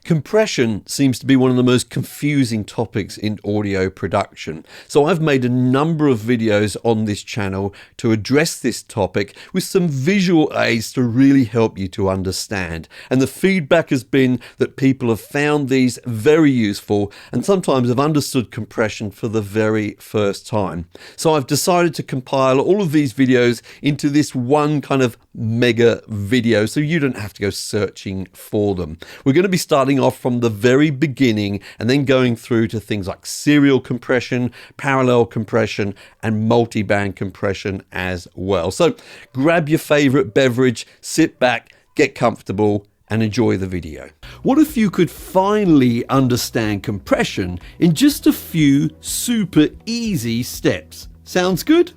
Compression seems to be one of the most confusing topics in audio production. So I've made a number of videos on this channel to address this topic with some visual aids to really help you to understand. And the feedback has been that people have found these very useful and sometimes have understood compression for the very first time. So I've decided to compile all of these videos into this one kind of mega video so you don't have to go searching for them. We're going to be starting off from the very beginning and then going through to things like serial compression, parallel compression, and multiband compression as well. So grab your favorite beverage, sit back, get comfortable, and enjoy the video. What if you could finally understand compression in just a few super easy steps? Sounds good?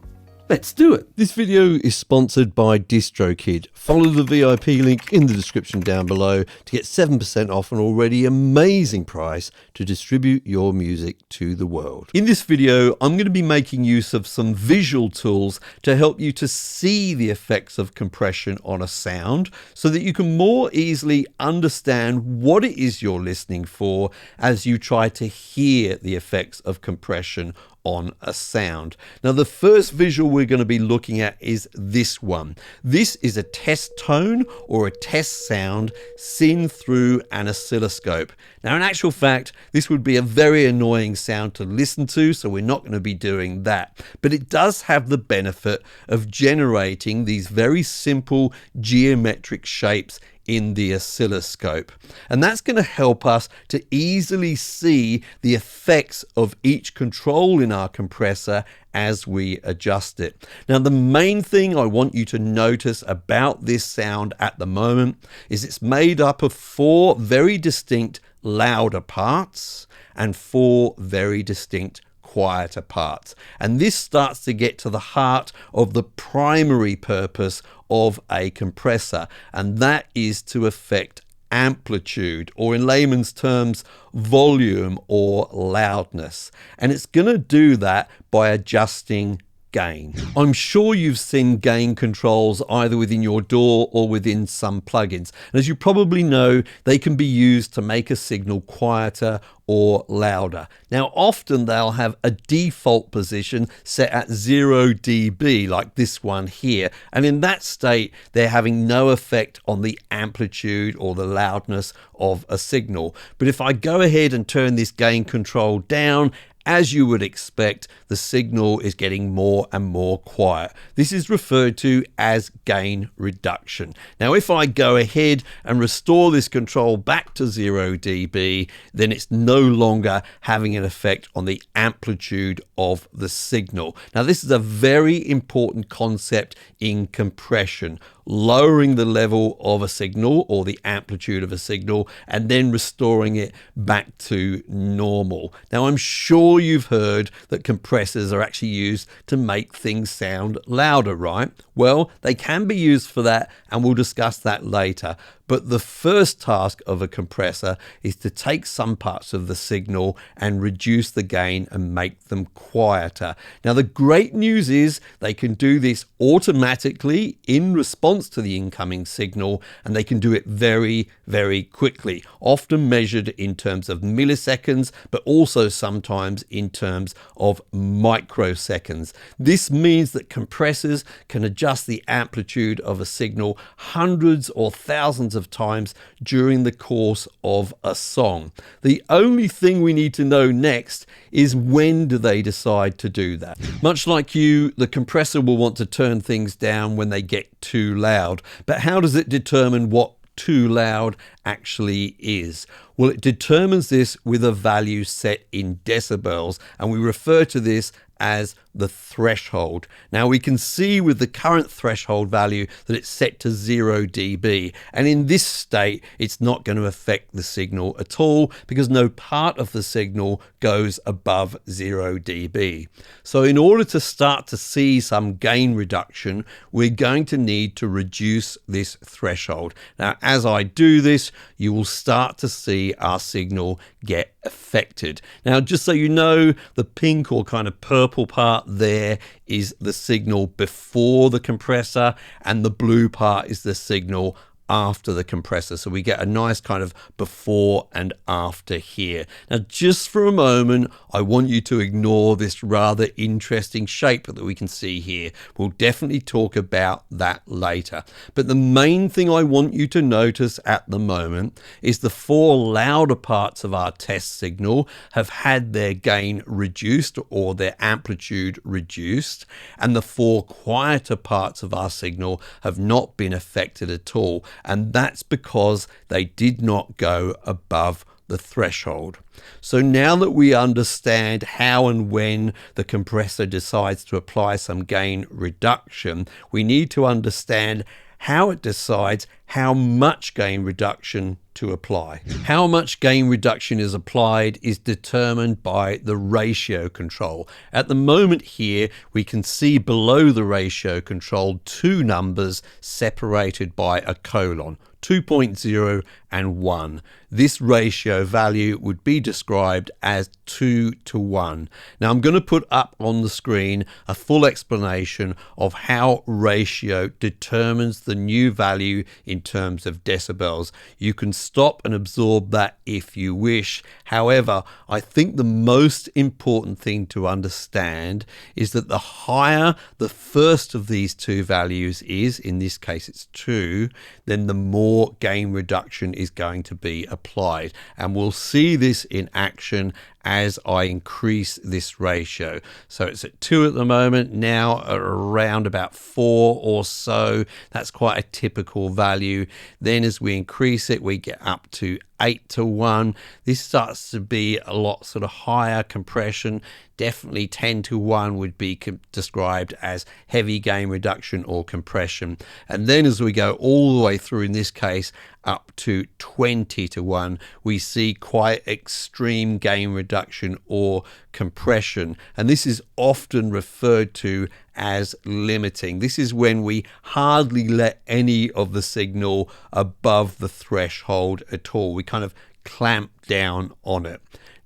Let's do it. This video is sponsored by DistroKid. Follow the VIP link in the description down below to get 7% off an already amazing price to distribute your music to the world. In this video, I'm going to be making use of some visual tools to help you to see the effects of compression on a sound so that you can more easily understand what it is you're listening for as you try to hear the effects of compression on a sound. Now, the first visual we're going to be looking at is this one. This is a test tone or a test sound seen through an oscilloscope. Now, in actual fact, this would be a very annoying sound to listen to, so we're not going to be doing that. But it does have the benefit of generating these very simple geometric shapes in the oscilloscope. And that's going to help us to easily see the effects of each control in our compressor as we adjust it. Now, the main thing I want you to notice about this sound at the moment is it's made up of 4 very distinct louder parts and 4 very distinct quieter parts. And this starts to get to the heart of the primary purpose of a compressor, and that is to affect amplitude, or in layman's terms, volume or loudness. And it's going to do that by adjusting gain. I'm sure you've seen gain controls either within your DAW or within some plugins. And as you probably know, they can be used to make a signal quieter or louder. Now, often they'll have a default position set at 0 dB, like this one here. And in that state, they're having no effect on the amplitude or the loudness of a signal. But if I go ahead and turn this gain control down, as you would expect, the signal is getting more and more quiet. This is referred to as gain reduction. Now, if I go ahead and restore this control back to 0 dB, then it's no longer having an effect on the amplitude of the signal. Now, this is a very important concept in compression. Lowering the level of a signal or the amplitude of a signal and then restoring it back to normal. Now, I'm sure you've heard that compressors are actually used to make things sound louder, right? Well, they can be used for that, and we'll discuss that later. But the first task of a compressor is to take some parts of the signal and reduce the gain and make them quieter. Now, the great news is they can do this automatically in response to the incoming signal, and they can do it very, very quickly, often measured in terms of milliseconds, but also sometimes in terms of microseconds. This means that compressors can adjust the amplitude of a signal hundreds or thousands of times during the course of a song. The only thing we need to know next is when do they decide to do that. Much like you, the compressor will want to turn things down when they get too loud. But how does it determine what too loud actually is? Well, it determines this with a value set in decibels, and we refer to this as the threshold. Now, we can see with the current threshold value that it's set to 0 dB, and in this state it's not going to affect the signal at all because no part of the signal goes above 0 dB. So in order to start to see some gain reduction, we're going to need to reduce this threshold. Now, as I do this, you will start to see our signal get affected. Now, just so you know, the pink or kind of purple part there is the signal before the compressor, and the blue part is the signal after the compressor. So we get a nice kind of before and after here. Now, just for a moment, I want you to ignore this rather interesting shape that we can see here. We'll definitely talk about that later. But the main thing I want you to notice at the moment is the four louder parts of our test signal have had their gain reduced or their amplitude reduced, and the four quieter parts of our signal have not been affected at all, and that's because they did not go above the threshold. So now that we understand how and when the compressor decides to apply some gain reduction, we need to understand how it decides how much gain reduction to apply. How much gain reduction is applied is determined by the ratio control. At the moment here, we can see below the ratio control two numbers separated by a colon, 2.0 and 1. This ratio value would be described as 2 to 1. Now I'm going to put up on the screen a full explanation of how ratio determines the new value in terms of decibels. You can stop and absorb that if you wish. However, I think the most important thing to understand is that the higher the first of these two values is, in this case it's 2, then the more gain reduction is going to be applied. And we'll see this in action as I increase this ratio. So it's at 2 at the moment, now around about 4 or so. That's quite a typical value. Then as we increase it, we get up to 8 to 1. This starts to be a lot sort of higher compression. Definitely 10 to 1 would be described as heavy gain reduction or compression. And then as we go all the way through, in this case, up to 20 to 1, we see quite extreme gain reduction or compression. And this is often referred to as limiting. This is when we hardly let any of the signal above the threshold at all. We kind of clamp down on it.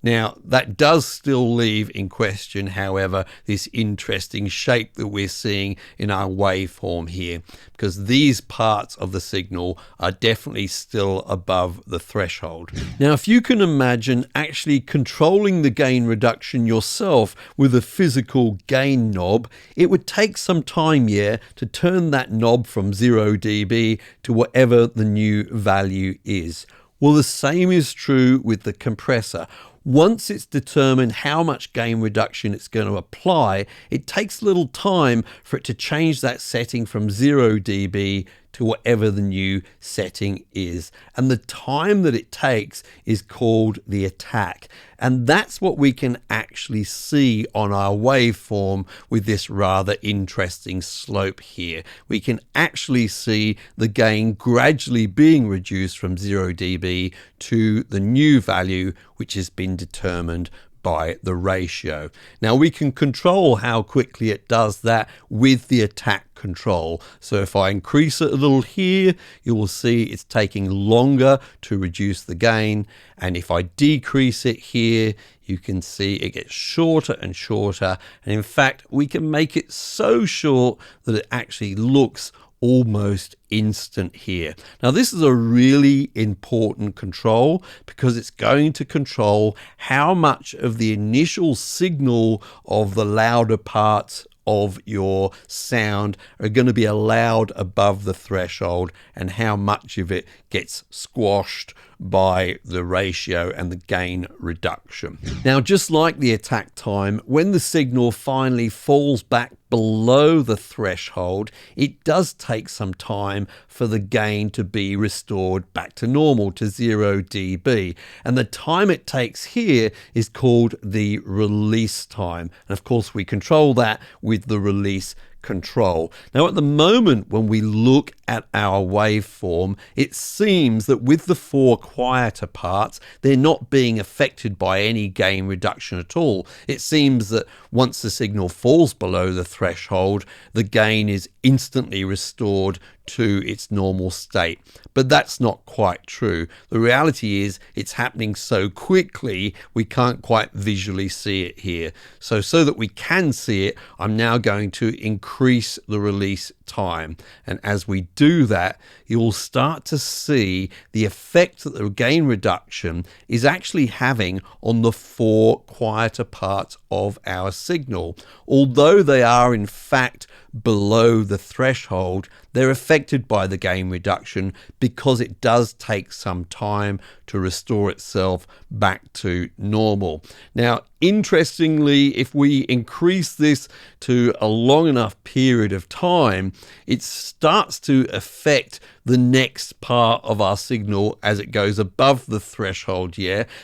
Now, that does still leave in question, however, this interesting shape that we're seeing in our waveform here, because these parts of the signal are definitely still above the threshold. Now, if you can imagine actually controlling the gain reduction yourself with a physical gain knob, it would take some time, to turn that knob from 0 dB to whatever the new value is. Well, the same is true with the compressor. Once it's determined how much gain reduction it's going to apply, it takes a little time for it to change that setting from 0 dB to whatever the new setting is. And the time that it takes is called the attack. And that's what we can actually see on our waveform with this rather interesting slope here. We can actually see the gain gradually being reduced from 0 dB to the new value, which has been determined by the ratio. Now we can control how quickly it does that with the attack control. So if I increase it a little here, you will see it's taking longer to reduce the gain. And if I decrease it here, you can see it gets shorter and shorter. And in fact, we can make it so short that it actually looks almost instant here. Now this is a really important control because it's going to control how much of the initial signal of the louder parts of your sound are going to be allowed above the threshold and how much of it gets squashed by the ratio and the gain reduction. Now, just like the attack time, when the signal finally falls back below the threshold, it does take some time for the gain to be restored back to normal, to 0 dB. And the time it takes here is called the release time. And of course, we control that with the release control. Now at the moment when we look at our waveform, it seems that with the four quieter parts, they're not being affected by any gain reduction at all. It seems that once the signal falls below the threshold, the gain is instantly restored to its normal state. But that's not quite true. The reality is it's happening so quickly we can't quite visually see it here. So that we can see it, I'm now going to increase the release time. And as we do that, you'll start to see the effect that the gain reduction is actually having on the four quieter parts of our signal. Although they are in fact below the threshold, they're affected by the gain reduction because it does take some time to restore itself back to normal. Now, interestingly, if we increase this to a long enough period of time, it starts to affect the next part of our signal as it goes above the threshold,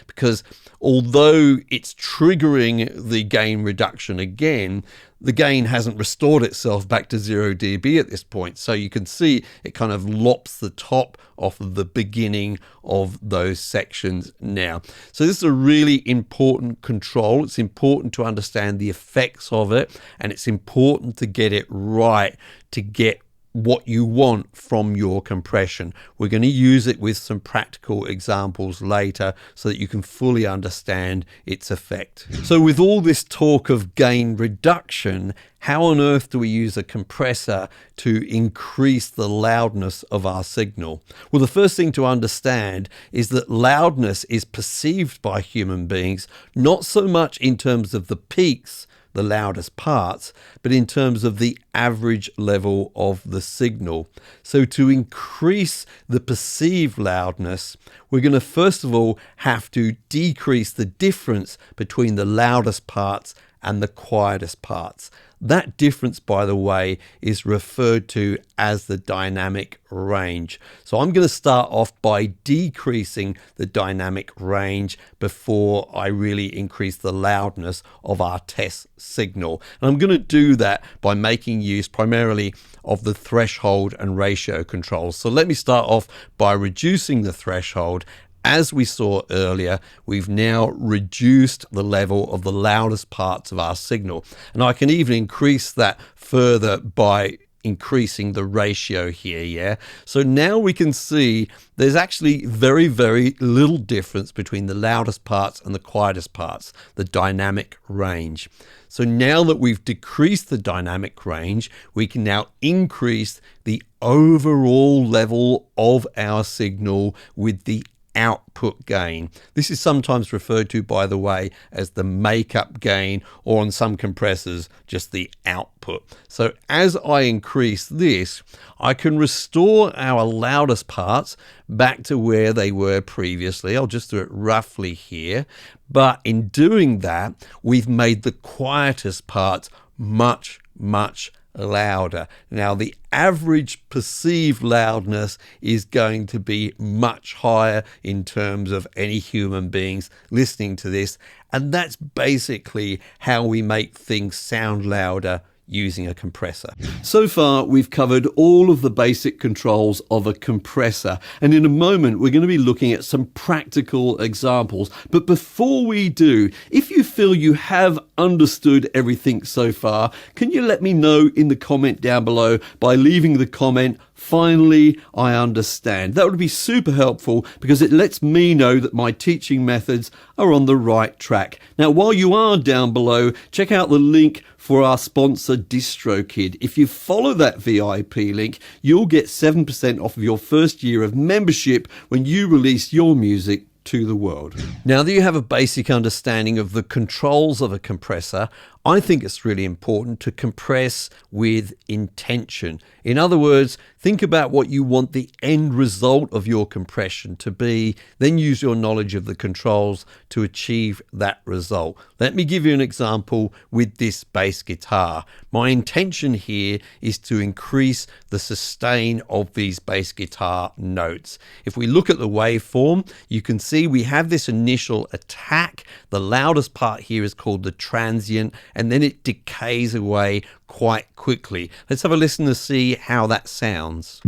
because although it's triggering the gain reduction again, the gain hasn't restored itself back to 0 dB at this point. So you can see it kind of lops the top off of the beginning of those sections now. So this is a really important control. It's important to understand the effects of it, and it's important to get it right to get what you want from your compression. We're going to use it with some practical examples later so that you can fully understand its effect. So with all this talk of gain reduction, how on earth do we use a compressor to increase the loudness of our signal? Well, the first thing to understand is that loudness is perceived by human beings not so much in terms of the peaks, the loudest parts, but in terms of the average level of the signal. So to increase the perceived loudness, we're going to first of all have to decrease the difference between the loudest parts and the quietest parts. That difference, by the way, is referred to as the dynamic range. So I'm going to start off by decreasing the dynamic range before I really increase the loudness of our test signal. And I'm going to do that by making use primarily of the threshold and ratio controls. So let me start off by reducing the threshold. As we saw earlier, we've now reduced the level of the loudest parts of our signal. And I can even increase that further by increasing the ratio here, So now we can see there's actually very, very little difference between the loudest parts and the quietest parts, the dynamic range. So now that we've decreased the dynamic range, we can now increase the overall level of our signal with the output gain. This is sometimes referred to, by the way, as the makeup gain, or on some compressors, just the output. So as I increase this, I can restore our loudest parts back to where they were previously. I'll just do it roughly here. But in doing that, we've made the quietest parts much, much louder. Now, the average perceived loudness is going to be much higher in terms of any human beings listening to this, and that's basically how we make things sound louder using a compressor. So far, we've covered all of the basic controls of a compressor, and in a moment, we're going to be looking at some practical examples. But before we do, if you feel you have understood everything so far, can you let me know in the comment down below by leaving the comment, "Finally, I understand"? That would be super helpful because it lets me know that my teaching methods are on the right track. Now, while you are down below, check out the link for our sponsor DistroKid. If you follow that VIP link, you'll get 7% off of your first year of membership when you release your music to the world. Now that you have a basic understanding of the controls of a compressor, I think it's really important to compress with intention. In other words, think about what you want the end result of your compression to be, then use your knowledge of the controls to achieve that result. Let me give you an example with this bass guitar. My intention here is to increase the sustain of these bass guitar notes. If we look at the waveform, you can see we have this initial attack. The loudest part here is called the transient, and then it decays away quite quickly. Let's have a listen to see how that sounds.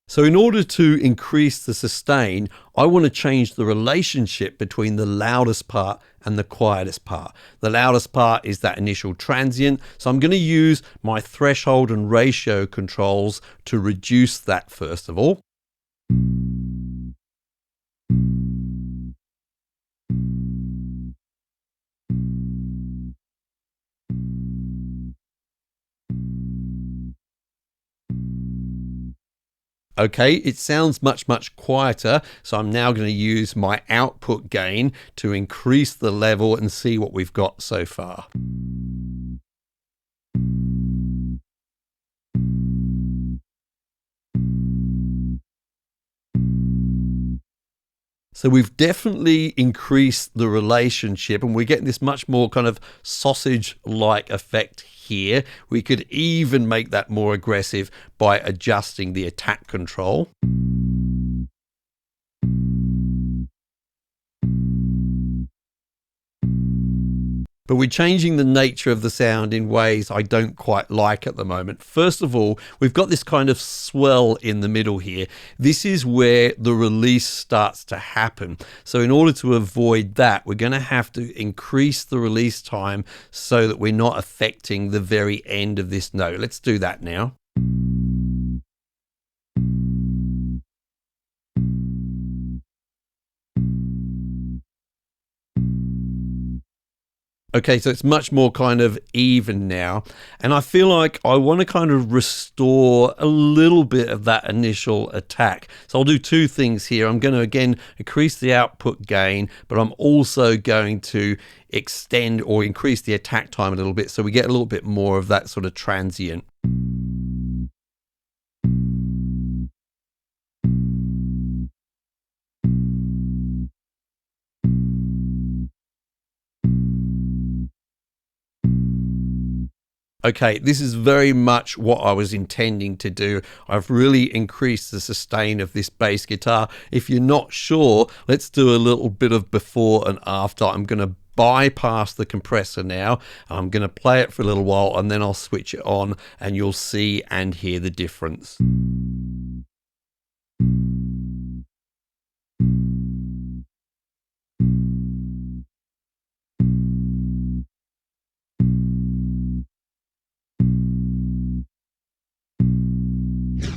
So in order to increase the sustain, I want to change the relationship between the loudest part and the quietest part. The loudest part is that initial transient, so I'm going to use my threshold and ratio controls to reduce that first of all. Okay, it sounds much, much quieter, so I'm now going to use my output gain to increase the level and see what we've got so far. So we've definitely increased the relationship, and we're getting this much more kind of sausage-like effect here. We could even make that more aggressive by adjusting the attack control. But we're changing the nature of the sound in ways I don't quite like at the moment. First of all, we've got this kind of swell in the middle here. This is where the release starts to happen. So in order to avoid that, we're going to have to increase the release time so that we're not affecting the very end of this note. Let's do that now. Okay, so it's much more kind of even now. And I feel like I want to kind of restore a little bit of that initial attack. So I'll do two things here. I'm going to, again, increase the output gain, but I'm also going to extend or increase the attack time a little bit so we get a little bit more of that sort of transient. Okay, this is very much what I was intending to do. I've really increased the sustain of this bass guitar. If you're not sure, let's do a little bit of before and after. I'm going to bypass the compressor now. I'm going to play it for a little while and then I'll switch it on and you'll see and hear the difference.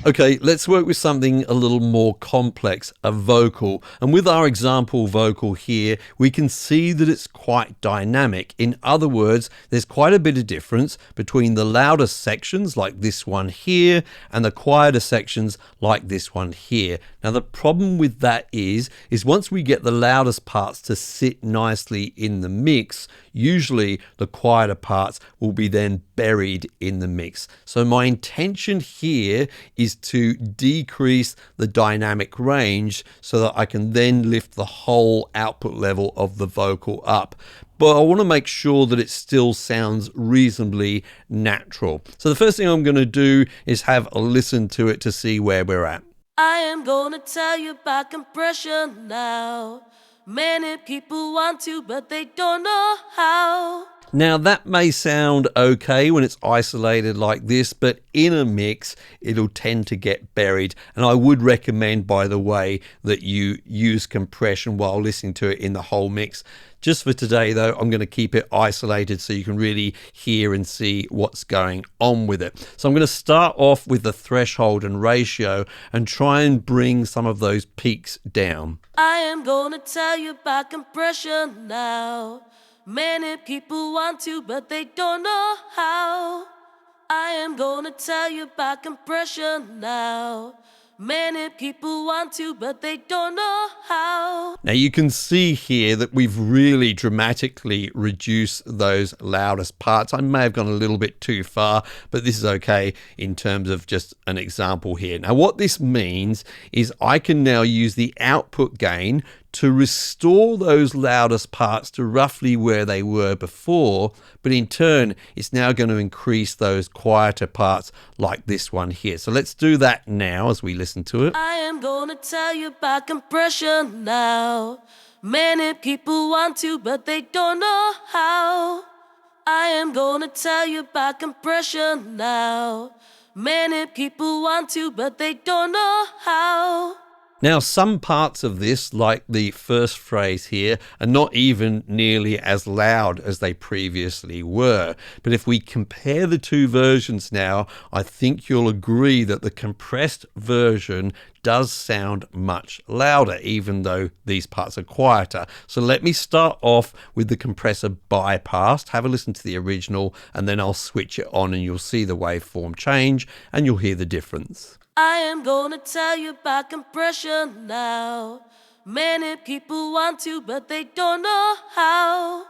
Okay, let's work with something a little more complex, a vocal. And with our example vocal here, we can see that it's quite dynamic. In other words, there's quite a bit of difference between the louder sections like this one here and the quieter sections like this one here. Now, the problem with that is once we get the loudest parts to sit nicely in the mix, usually the quieter parts will be then buried in the mix. So my intention here is to decrease the dynamic range so that I can then lift the whole output level of the vocal up. But I want to make sure that it still sounds reasonably natural. So the first thing I'm going to do is have a listen to it to see where we're at. I am gonna tell you about compression now. Many people want to, but they don't know how. Now that may sound okay when it's isolated like this, but in a mix it'll tend to get buried. And I would recommend, by the way, that you use compression while listening to it in the whole mix. Just for today though, I'm going to keep it isolated so you can really hear and see what's going on with it. So I'm going to start off with the threshold and ratio and try and bring some of those peaks down. I am gonna tell you about compression now. Many people want to, but they don't know how. I am gonna tell you about compression now. Many people want to, but they don't know how. Now you can see here that we've really dramatically reduced those loudest parts. I may have gone a little bit too far, but this is okay in terms of just an example here. Now what this means is I can now use the output gain to restore those loudest parts to roughly where they were before, but in turn it's now going to increase those quieter parts like this one here. So let's do that now as we listen to it. I am gonna tell you about compression now. Many people want to, but they don't know how. I am gonna tell you about compression now. Many people want to, but they don't know how. Now, some parts of this, like the first phrase here, are not even nearly as loud as they previously were. But if we compare the two versions now, I think you'll agree that the compressed version does sound much louder, even though these parts are quieter. So let me start off with the compressor bypassed, have a listen to the original, and then I'll switch it on and you'll see the waveform change and you'll hear the difference. I am gonna tell you about compression now. Many people want to, but they don't know how.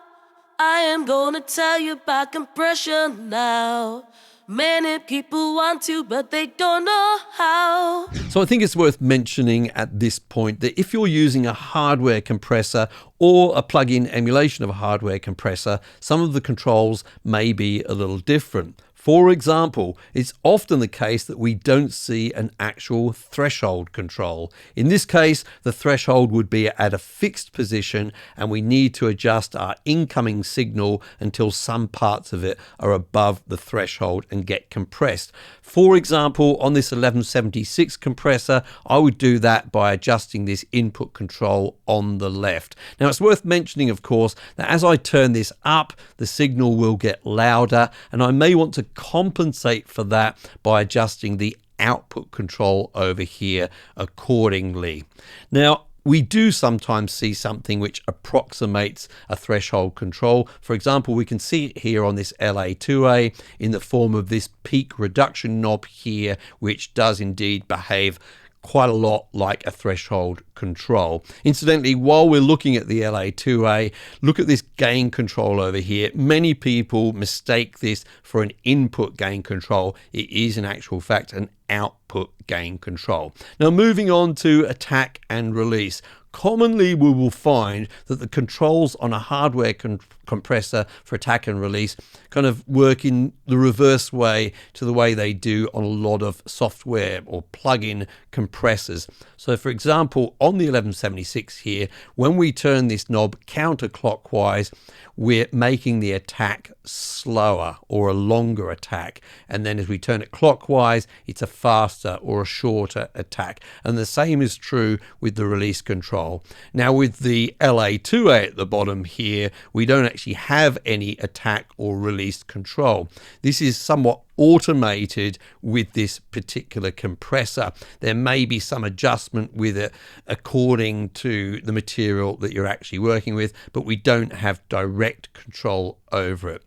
I am gonna tell you about compression now. Many people want to, but they don't know how. So I think it's worth mentioning at this point that if you're using a hardware compressor or a plug-in emulation of a hardware compressor, some of the controls may be a little different. For example, it's often the case that we don't see an actual threshold control. In this case, the threshold would be at a fixed position and we need to adjust our incoming signal until some parts of it are above the threshold and get compressed. For example, on this 1176 compressor, I would do that by adjusting this input control on the left. Now, it's worth mentioning, of course, that as I turn this up, the signal will get louder, and I may want to compensate for that by adjusting the output control over here accordingly. Now, we do sometimes see something which approximates a threshold control. For example, we can see it here on this LA2A in the form of this peak reduction knob here, which does indeed behave quite a lot like a threshold control. Incidentally, while we're looking at the LA2A, look at this gain control over here. Many people mistake this for an input gain control. It is in actual fact an output gain control. Now, moving on to attack and release. Commonly, we will find that the controls on a hardware compressor for attack and release kind of work in the reverse way to the way they do on a lot of software or plug-in compressors. So, for example, on the 1176 here, when we turn this knob counterclockwise, we're making the attack slower or a longer attack. And then as we turn it clockwise, it's a faster or a shorter attack. And the same is true with the release control. Now, with the LA2A at the bottom here, we don't actually have any attack or release control. This is somewhat automated with this particular compressor. There may be some adjustment with it according to the material that you're actually working with, but we don't have direct control over it.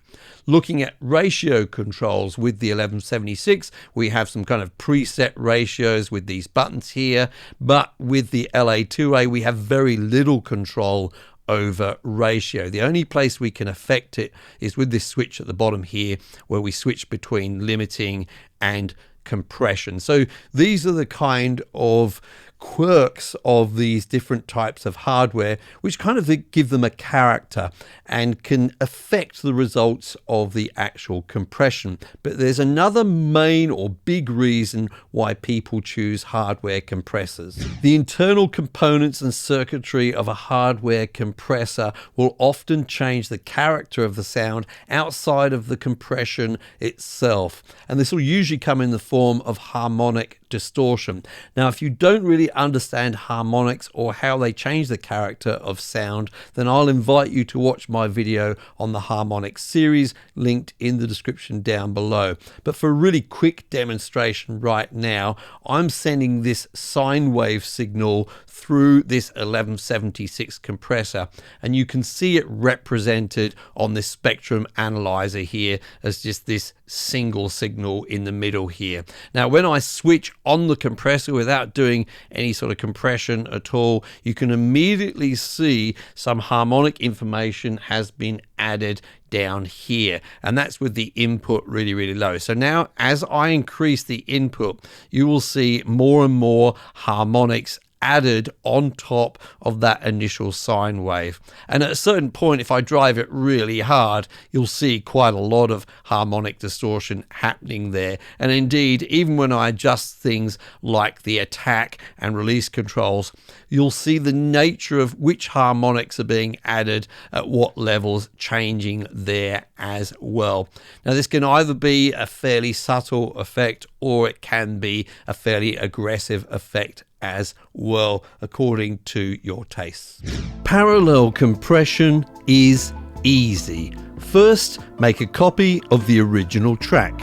Looking at ratio controls with the 1176, we have some kind of preset ratios with these buttons here, but with the LA2A, we have very little control over ratio. The only place we can affect it is with this switch at the bottom here, where we switch between limiting and compression. So these are the kind of quirks of these different types of hardware, which kind of give them a character and can affect the results of the actual compression. But there's another main or big reason why people choose hardware compressors. The internal components and circuitry of a hardware compressor will often change the character of the sound outside of the compression itself. And this will usually come in the form of harmonic distortion. Now, if you don't really understand harmonics or how they change the character of sound, then I'll invite you to watch my video on the harmonics series linked in the description down below. But for a really quick demonstration right now, I'm sending this sine wave signal through this 1176 compressor, and you can see it represented on this spectrum analyzer here as just this single signal in the middle here. Now, when I switch on the compressor without doing any sort of compression at all, you can immediately see some harmonic information has been added down here, and that's with the input really low. So now as I increase the input, you will see more and more harmonics added on top of that initial sine wave. And at a certain point, if I drive it really hard, you'll see quite a lot of harmonic distortion happening there. And indeed, even when I adjust things like the attack and release controls, you'll see the nature of which harmonics are being added at what levels changing there as well. Now, this can either be a fairly subtle effect or it can be a fairly aggressive effect as well, according to your tastes. Parallel compression is easy. First, make a copy of the original track.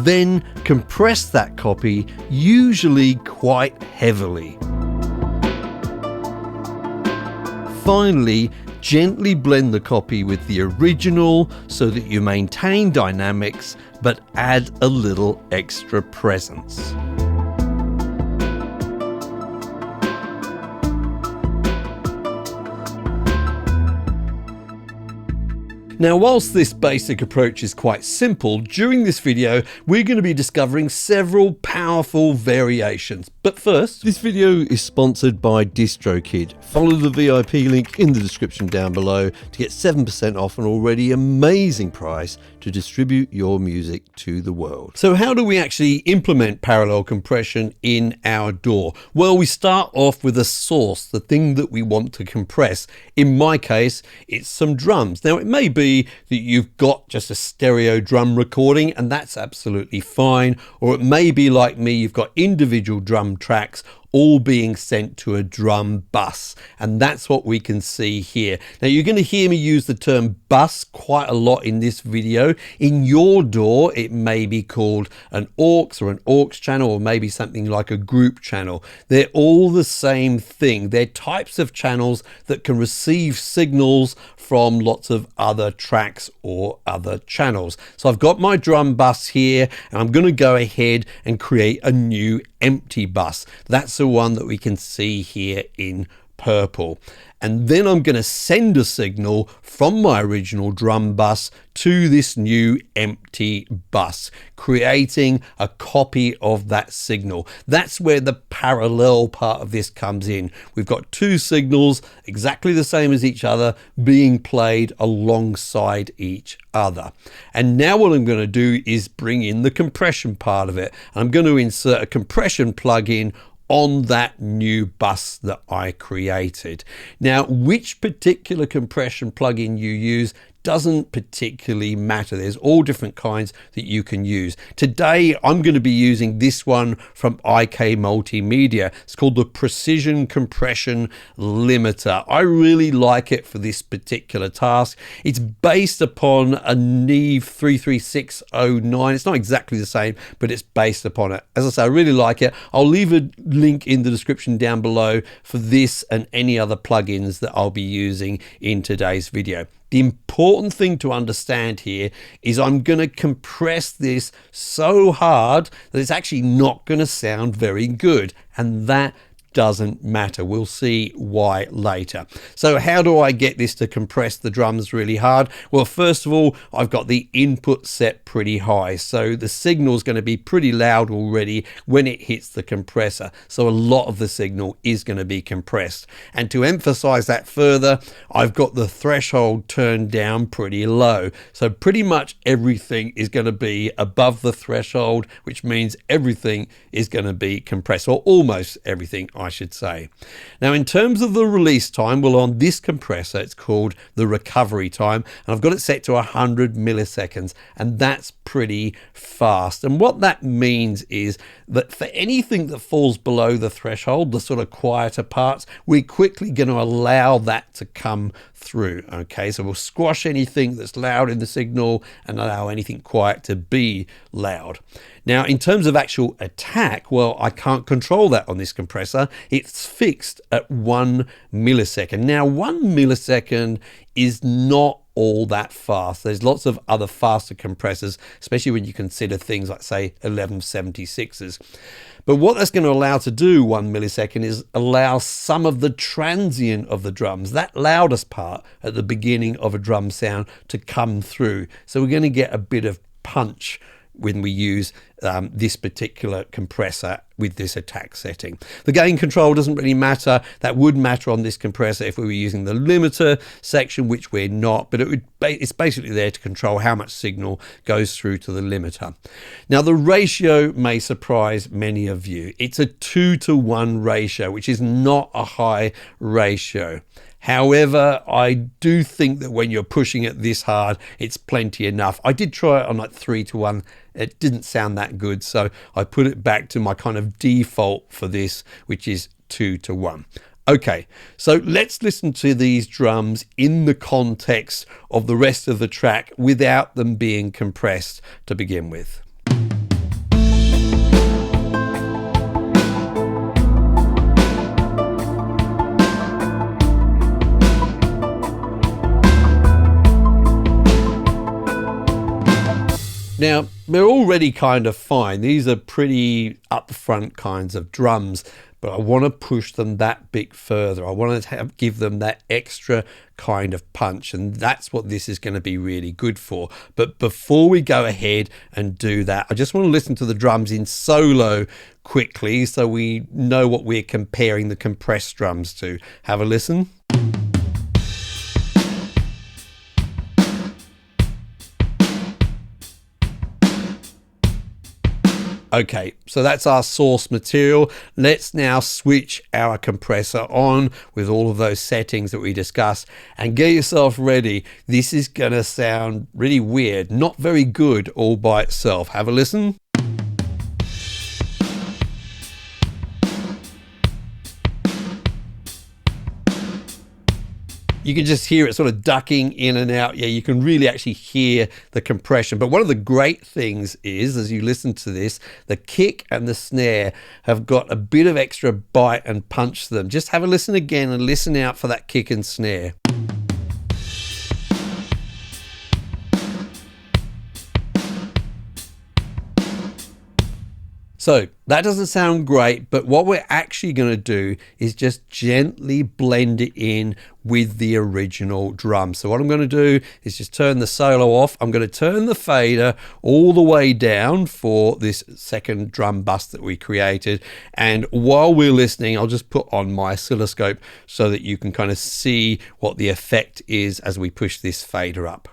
Then compress that copy, usually quite heavily. Finally, gently blend the copy with the original so that you maintain dynamics but add a little extra presence. Now, whilst this basic approach is quite simple, during this video we're going to be discovering several powerful variations. But first, this video is sponsored by DistroKid. Follow the VIP link in the description down below to get 7% off an already amazing price to distribute your music to the world. So how do we actually implement parallel compression in our DAW? Well, we start off with a source, the thing that we want to compress. In my case, it's some drums. Now, it may be that you've got just a stereo drum recording, and that's absolutely fine. Or it may be like me, you've got individual drum tracks all being sent to a drum bus, and that's what we can see here. Now, you're going to hear me use the term bus quite a lot in this video. In your DAW, it may be called an aux or an aux channel, or maybe something like a group channel. They're all the same thing. They're types of channels that can receive signals from lots of other tracks or other channels. So I've got my drum bus here, and I'm going to go ahead and create a new empty bus. That's the one that we can see here in purple. And then I'm going to send a signal from my original drum bus to this new empty bus, creating a copy of that signal. That's where the parallel part of this comes in. We've got two signals exactly the same as each other being played alongside each other. And now what I'm going to do is bring in the compression part of it. I'm going to insert a compression plugin on that new bus that I created. Now, which particular compression plugin you use doesn't particularly matter. There's all different kinds that you can use. Today, I'm going to be using this one from IK Multimedia. It's called the Precision Compression Limiter. I really like it for this particular task. It's based upon a Neve 33609. It's not exactly the same, but it's based upon it. As I say, I really like it. I'll leave a link in the description down below for this and any other plugins that I'll be using in today's video. The important thing to understand here is I'm going to compress this so hard that it's actually not going to sound very good, and that doesn't matter. We'll see why later. So how do I get this to compress the drums really hard? Well, first of all, I've got the input set pretty high, so the signal is going to be pretty loud already when it hits the compressor. So a lot of the signal is going to be compressed. And to emphasize that further, I've got the threshold turned down pretty low. So pretty much everything is going to be above the threshold, which means everything is going to be compressed, or almost everything, I should say. Now, in terms of the release time, well, on this compressor, it's called the recovery time, and I've got it set to 100 milliseconds, and that's pretty fast. And what that means is that for anything that falls below the threshold, the sort of quieter parts, we're quickly going to allow that to come through. Okay, so we'll squash anything that's loud in the signal and allow anything quiet to be loud. Now, in terms of actual attack, well, I can't control that on this compressor. It's fixed at 1 millisecond. Now, 1 millisecond is not all that fast. There's lots of other faster compressors, especially when you consider things like, say, 1176s. But what that's going to allow to do, 1 millisecond, is allow some of the transient of the drums, that loudest part at the beginning of a drum sound, to come through. So we're going to get a bit of punch when we use this particular compressor with this attack setting. The gain control doesn't really matter. That would matter on this compressor if we were using the limiter section, which we're not, but it's basically there to control how much signal goes through to the limiter. Now, the ratio may surprise many of you. It's a 2-to-1 ratio, which is not a high ratio. However, I do think that when you're pushing it this hard, it's plenty enough. I did try it on like 3-to-1. It didn't sound that good, so I put it back to my kind of default for this, which is 2-to-1. Okay, so let's listen to these drums in the context of the rest of the track without them being compressed to begin with. Now, they're already kind of fine. These are pretty upfront kinds of drums, but I want to push them that bit further. I want to give them that extra kind of punch, and that's what this is going to be really good for. But before we go ahead and do that, I just want to listen to the drums in solo quickly so we know what we're comparing the compressed drums to. Have a listen. Okay, so that's our source material. Let's now switch our compressor on with all of those settings that we discussed and get yourself ready. This is going to sound really weird, not very good all by itself. Have a listen. You can just hear it sort of ducking in and out. Yeah, you can really actually hear the compression. But one of the great things is, as you listen to this, the kick and the snare have got a bit of extra bite and punch to them. Just have a listen again and listen out for that kick and snare. So that doesn't sound great, but what we're actually going to do is just gently blend it in with the original drum. So what I'm going to do is just turn the solo off. I'm going to turn the fader all the way down for this second drum bus that we created. And while we're listening, I'll just put on my oscilloscope so that you can kind of see what the effect is as we push this fader up.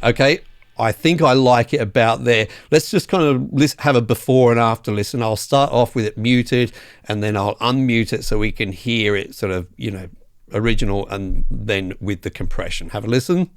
Okay, I think I like it about there. Let's just kind of have a before and after listen. I'll start off with it muted and then I'll unmute it so we can hear it sort of, you know, original and then with the compression. Have a listen.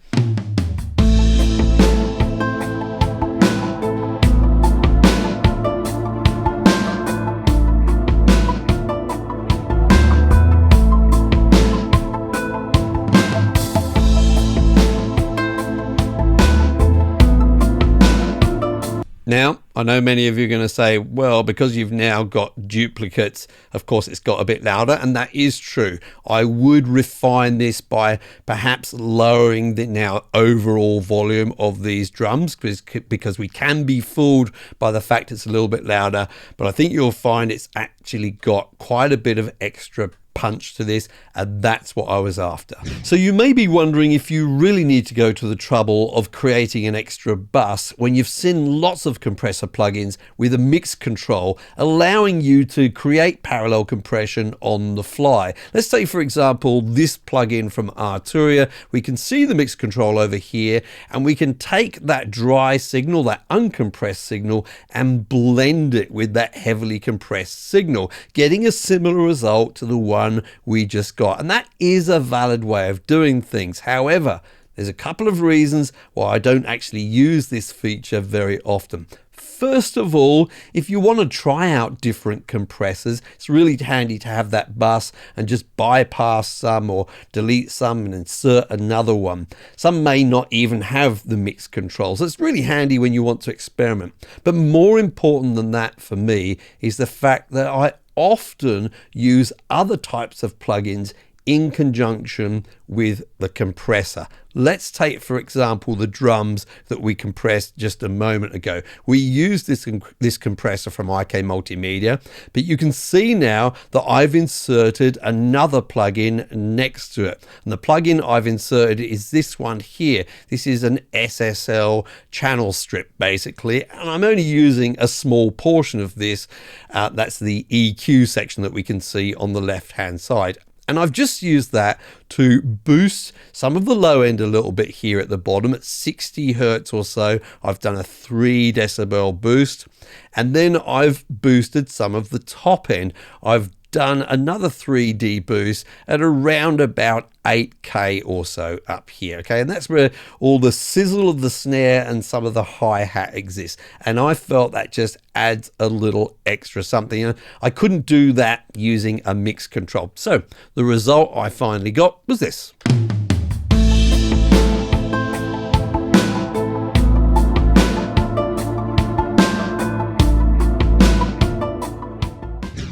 Now, I know many of you are going to say, well, because you've now got duplicates, of course, it's got a bit louder, and that is true. I would refine this by perhaps lowering the now overall volume of these drums because we can be fooled by the fact it's a little bit louder, but I think you'll find it's actually got quite a bit of extra punch to this, and that's what I was after. So you may be wondering if you really need to go to the trouble of creating an extra bus when you've seen lots of compressor plugins with a mix control allowing you to create parallel compression on the fly. Let's say, for example, this plugin from Arturia. We can see the mix control over here, and we can take that dry signal, that uncompressed signal, and blend it with that heavily compressed signal, getting a similar result to the one we just got. And that is a valid way of doing things. However, there's a couple of reasons why I don't actually use this feature very often. First of all, if you want to try out different compressors, it's really handy to have that bus and just bypass some or delete some and insert another one. Some may not even have the mix control, so it's really handy when you want to experiment. But more important than that for me is the fact that I often use other types of plugins in conjunction with the compressor. Let's take, for example, the drums that we compressed just a moment ago. We used this compressor from IK Multimedia, but you can see now that I've inserted another plugin next to it. And the plugin I've inserted is this one here. This is an SSL channel strip, basically, and I'm only using a small portion of this. That's the EQ section that we can see on the left-hand side. And I've just used that to boost some of the low end a little bit here at the bottom at 60 hertz or so. I've done a 3 decibel boost, and then I've boosted some of the top end. I've done another 3D boost at around about 8K or so up here, okay? And that's where all the sizzle of the snare and some of the hi-hat exists. And I felt that just adds a little extra something. I couldn't do that using a mix control. So the result I finally got was this.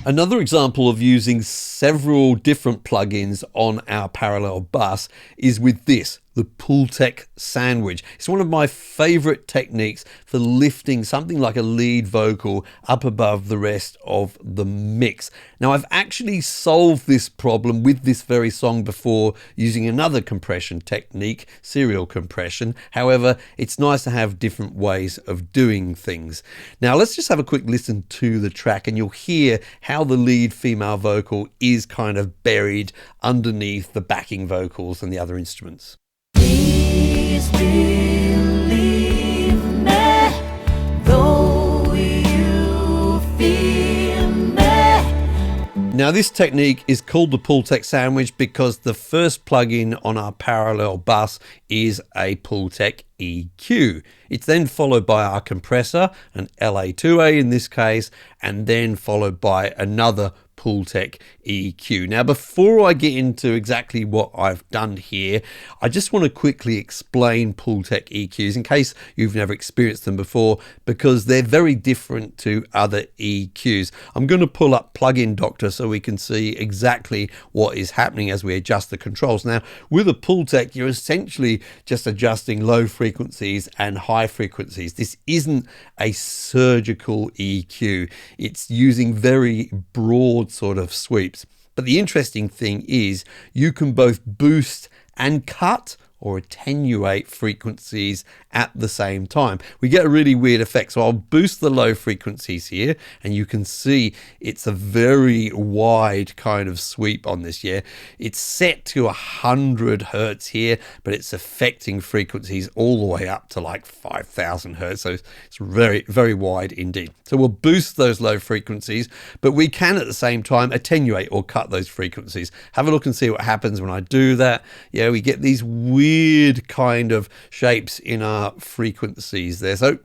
Another example of using several different plugins on our parallel bus is with this, the Pultec sandwich. It's one of my favorite techniques for lifting something like a lead vocal up above the rest of the mix. Now, I've actually solved this problem with this very song before using another compression technique, serial compression. However, it's nice to have different ways of doing things. Now, let's just have a quick listen to the track and you'll hear how the lead female vocal is kind of buried underneath the backing vocals and the other instruments. Please believe me, though you feel me. Now, this technique is called the Pultec sandwich because the first plugin on our parallel bus is a Pultec EQ. It's then followed by our compressor, an LA2A in this case, and then followed by another Pultec EQ. Now, before I get into exactly what I've done here, I just want to quickly explain Pultec EQs in case you've never experienced them before, because they're very different to other EQs. I'm going to pull up Plugin Doctor so we can see exactly what is happening as we adjust the controls. Now, with a Pultec, you're essentially just adjusting low frequencies and high frequencies. This isn't a surgical EQ. It's using very broad sort of sweeps. But the interesting thing is you can both boost and cut or attenuate frequencies at the same time. We get a really weird effect. So I'll boost the low frequencies here and you can see it's a very wide kind of sweep on this. Yeah, it's set to 100 hertz here, but it's affecting frequencies all the way up to like 5,000 hertz. So it's very, very wide indeed. So we'll boost those low frequencies, but we can at the same time attenuate or cut those frequencies. Have a look and see what happens when I do that. Yeah, we get these weird kind of shapes in our frequencies there. So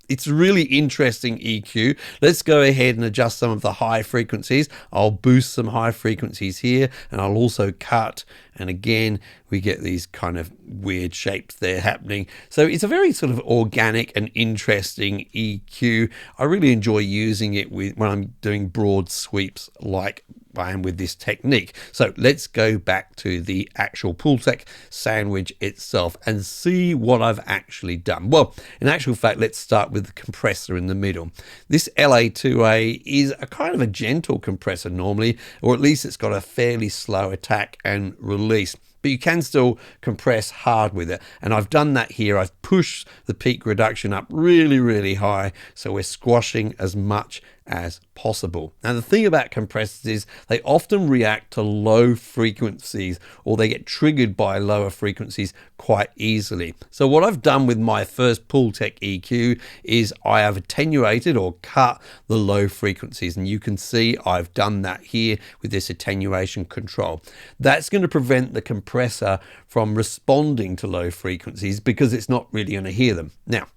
it's really interesting EQ. Let's go ahead and adjust some of the high frequencies. I'll boost some high frequencies here and I'll also cut. And again, we get these kind of weird shapes there happening. So it's a very sort of organic and interesting EQ. I really enjoy using it when I'm doing broad sweeps like I am with this technique. So let's go back to the actual Pultec sandwich itself and see what I've actually done. Well, in actual fact, let's start with the compressor in the middle. This LA2A is a kind of a gentle compressor normally, or at least it's got a fairly slow attack and release. But you can still compress hard with it. And I've done that here. I've pushed the peak reduction up really, really high. So we're squashing as much as possible. Now, the thing about compressors is they often react to low frequencies or they get triggered by lower frequencies quite easily. So what I've done with my first Pultec EQ is I have attenuated or cut the low frequencies. And you can see I've done that here with this attenuation control. That's going to prevent the compressor from responding to low frequencies because it's not really going to hear them. Now,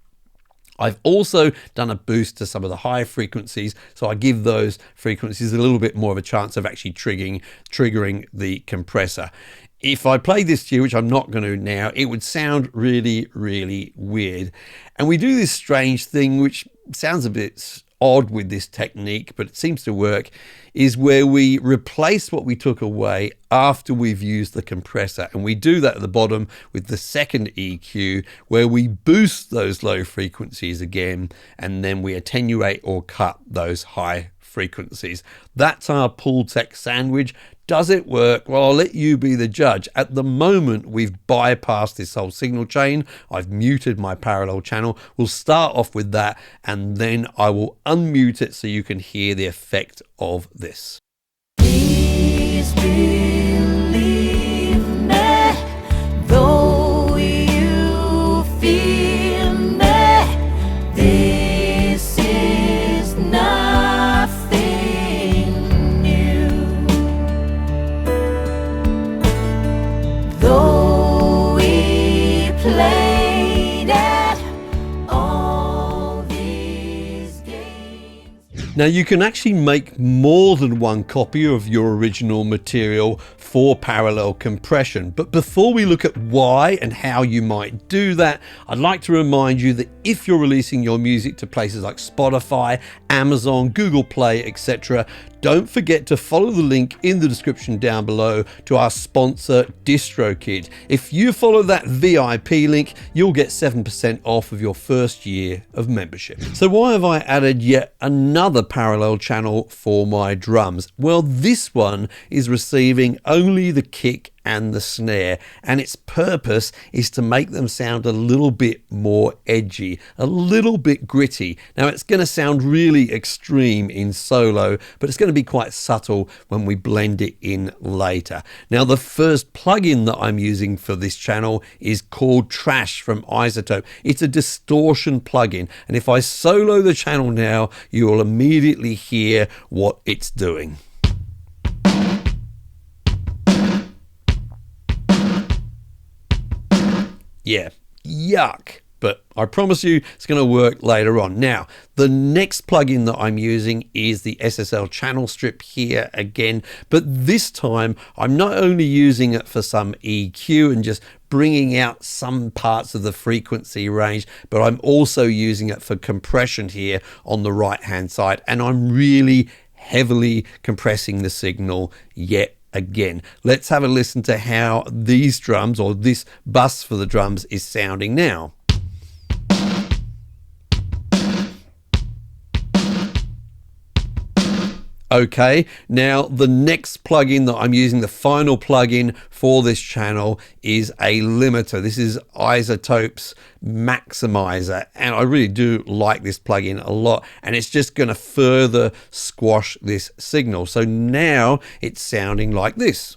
I've also done a boost to some of the high frequencies, so I give those frequencies a little bit more of a chance of actually triggering the compressor. If I play this to you, which I'm not going to now, it would sound really, really weird. And we do this strange thing, which sounds a bit odd with this technique, but it seems to work, is where we replace what we took away after we've used the compressor. And we do that at the bottom with the second EQ, where we boost those low frequencies again, and then we attenuate or cut those high frequencies. That's our Pultec sandwich. Does it work? Well, I'll let you be the judge. At the moment, we've bypassed this whole signal chain. I've muted my parallel channel. We'll start off with that, and then I will unmute it so you can hear the effect of this. Please believe me, though you feel me, this is nothing new. Though we played at all these games. Now, you can actually make more than one copy of your original material for parallel compression. But before we look at why and how you might do that, I'd like to remind you that if you're releasing your music to places like Spotify, Amazon, Google Play, etc., don't forget to follow the link in the description down below to our sponsor DistroKid. If you follow that VIP link, you'll get 7% off of your first year of membership. So why have I added yet another parallel channel for my drums? Well, this one is receiving only the kick and the snare, and its purpose is to make them sound a little bit more edgy, a little bit gritty. Now, it's going to sound really extreme in solo, but it's going to be quite subtle when we blend it in later. Now, the first plugin that I'm using for this channel is called Trash from iZotope. It's a distortion plugin, and if I solo the channel now, you will immediately hear what it's doing. Yeah, yuck. But I promise you it's going to work later on. Now, the next plugin that I'm using is the SSL channel strip here again, but this time I'm not only using it for some EQ and just bringing out some parts of the frequency range, but I'm also using it for compression here on the right hand side, and I'm really heavily compressing the signal yet again. Let's have a listen to how these drums, or this bus for the drums, is sounding now. Okay, now the next plugin that I'm using, the final plugin for this channel, is a limiter. This is iZotope's Maximizer, and I really do like this plugin a lot, and it's just going to further squash this signal. So now it's sounding like this.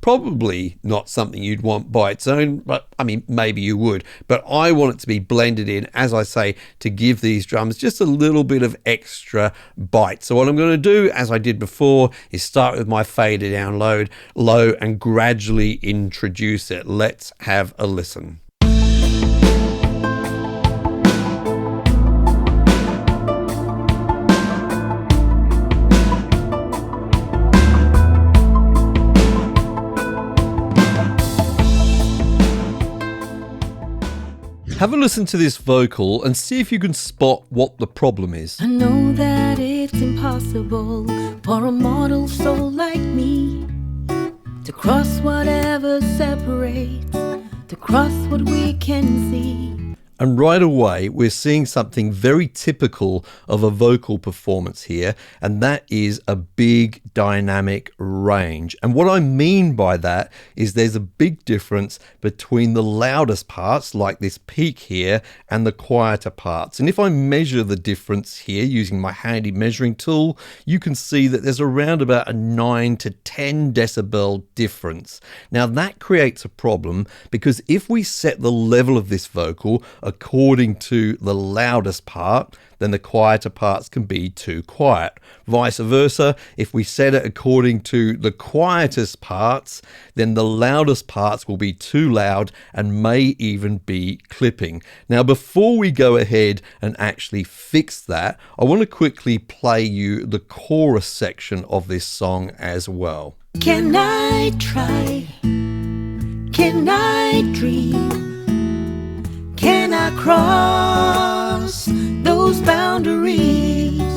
Probably not something you'd want by its own, but I mean, maybe you would. But I want it to be blended in, as I say, to give these drums just a little bit of extra bite. So what I'm going to do, as I did before, is start with my fader down low and gradually introduce it. Let's have a listen. Have a listen to this vocal and see if you can spot what the problem is. I know that it's impossible for a mortal soul like me to cross whatever separates, to cross what we can see. And right away, we're seeing something very typical of a vocal performance here, and that is a big dynamic range. And what I mean by that is there's a big difference between the loudest parts, like this peak here, and the quieter parts. And if I measure the difference here using my handy measuring tool, you can see that there's around about a 9 to 10 decibel difference. Now that creates a problem, because if we set the level of this vocal according to the loudest part, then the quieter parts can be too quiet. Vice versa, if we set it according to the quietest parts, then the loudest parts will be too loud and may even be clipping. Now, before we go ahead and actually fix that, I want to quickly play you the chorus section of this song as well. Can I try? Can I dream? Can I cross those boundaries?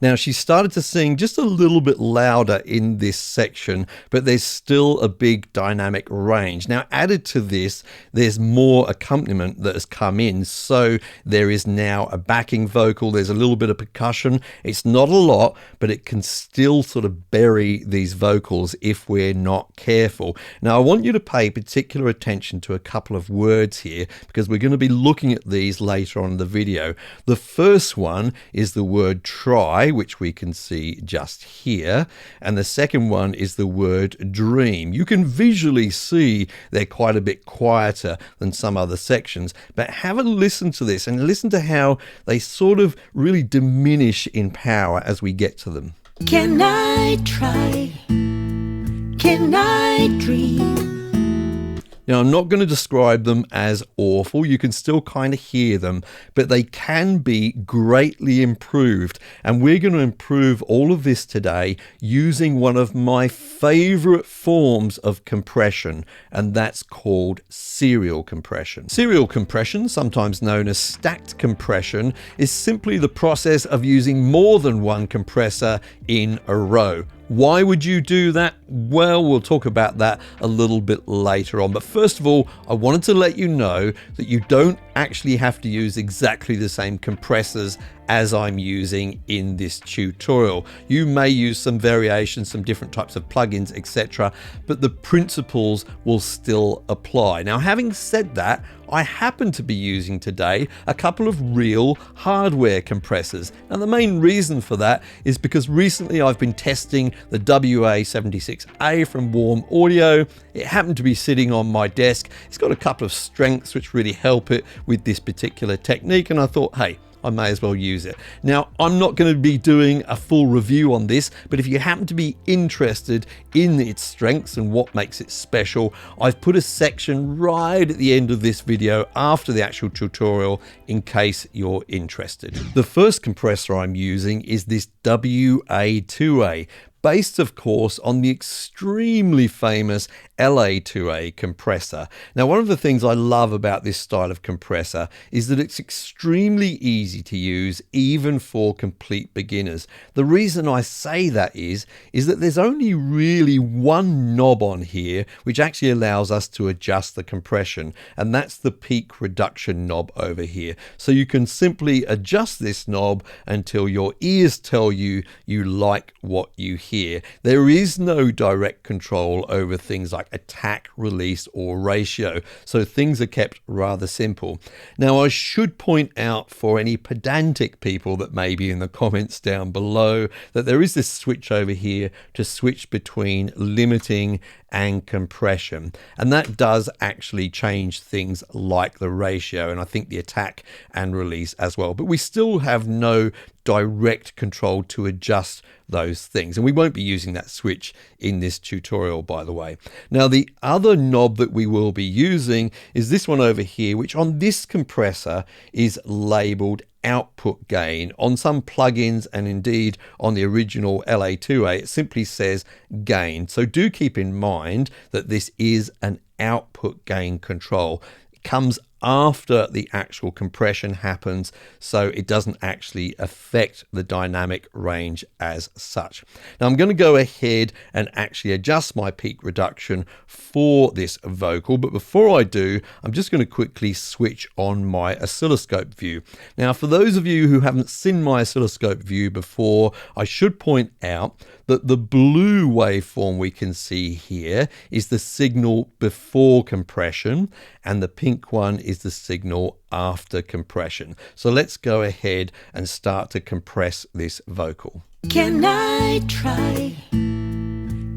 Now, she started to sing just a little bit louder in this section, but there's still a big dynamic range. Now, added to this, there's more accompaniment that has come in. So there is now a backing vocal. There's a little bit of percussion. It's not a lot, but it can still sort of bury these vocals if we're not careful. Now, I want you to pay particular attention to a couple of words here, because we're going to be looking at these later on in the video. The first one is the word try, which we can see just here, and the second one is the word dream. You can visually see they're quite a bit quieter than some other sections, but have a listen to this and listen to how they sort of really diminish in power as we get to them. Can I try? Can I dream? Now, I'm not going to describe them as awful. You can still kind of hear them, but they can be greatly improved. And we're going to improve all of this today using one of my favorite forms of compression, and that's called serial compression. Serial compression, sometimes known as stacked compression, is simply the process of using more than one compressor in a row. Why would you do that? Well, we'll talk about that a little bit later on. But first of all, I wanted to let you know that you don't actually have to use exactly the same compressors as I'm using in this tutorial. You may use some variations, some different types of plugins, etc., but the principles will still apply. Now, having said that, I happen to be using today a couple of real hardware compressors. Now, the main reason for that is because recently I've been testing the WA76A from Warm Audio. It happened to be sitting on my desk. It's got a couple of strengths which really help it with this particular technique, and I thought, hey, I may as well use it. Now, I'm not going to be doing a full review on this, but if you happen to be interested in its strengths and what makes it special, I've put a section right at the end of this video after the actual tutorial in case you're interested. The first compressor I'm using is this WA2A, based of course on the extremely famous LA2A compressor. Now, one of the things I love about this style of compressor is that it's extremely easy to use even for complete beginners. The reason I say that is that there's only really one knob on here which actually allows us to adjust the compression, and that's the peak reduction knob over here. So you can simply adjust this knob until your ears tell you you like what you hear. There is no direct control over things like attack, release, or ratio, so things are kept rather simple. Now, I should point out for any pedantic people that may be in the comments down below that there is this switch over here to switch between limiting and compression, and that does actually change things like the ratio, and I think the attack and release as well, but we still have no direct control to adjust those things, and we won't be using that switch in this tutorial, by the way. Now, the other knob that we will be using is this one over here, which on this compressor is labeled output gain. On some plugins and indeed on the original LA2A, it simply says gain. So do keep in mind that this is an output gain control. It comes after the actual compression happens, so it doesn't actually affect the dynamic range as such. Now, I'm going to go ahead and actually adjust my peak reduction for this vocal, but before I do, I'm just going to quickly switch on my oscilloscope view. Now, for those of you who haven't seen my oscilloscope view before, I should point out that the blue waveform we can see here is the signal before compression, and the pink one is the signal after compression. So let's go ahead and start to compress this vocal. Can I try?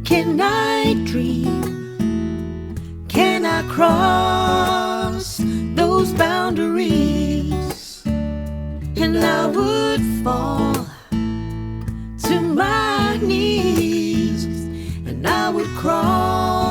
Can I dream? Can I cross those boundaries? And I would fall to my knees, and I would crawl.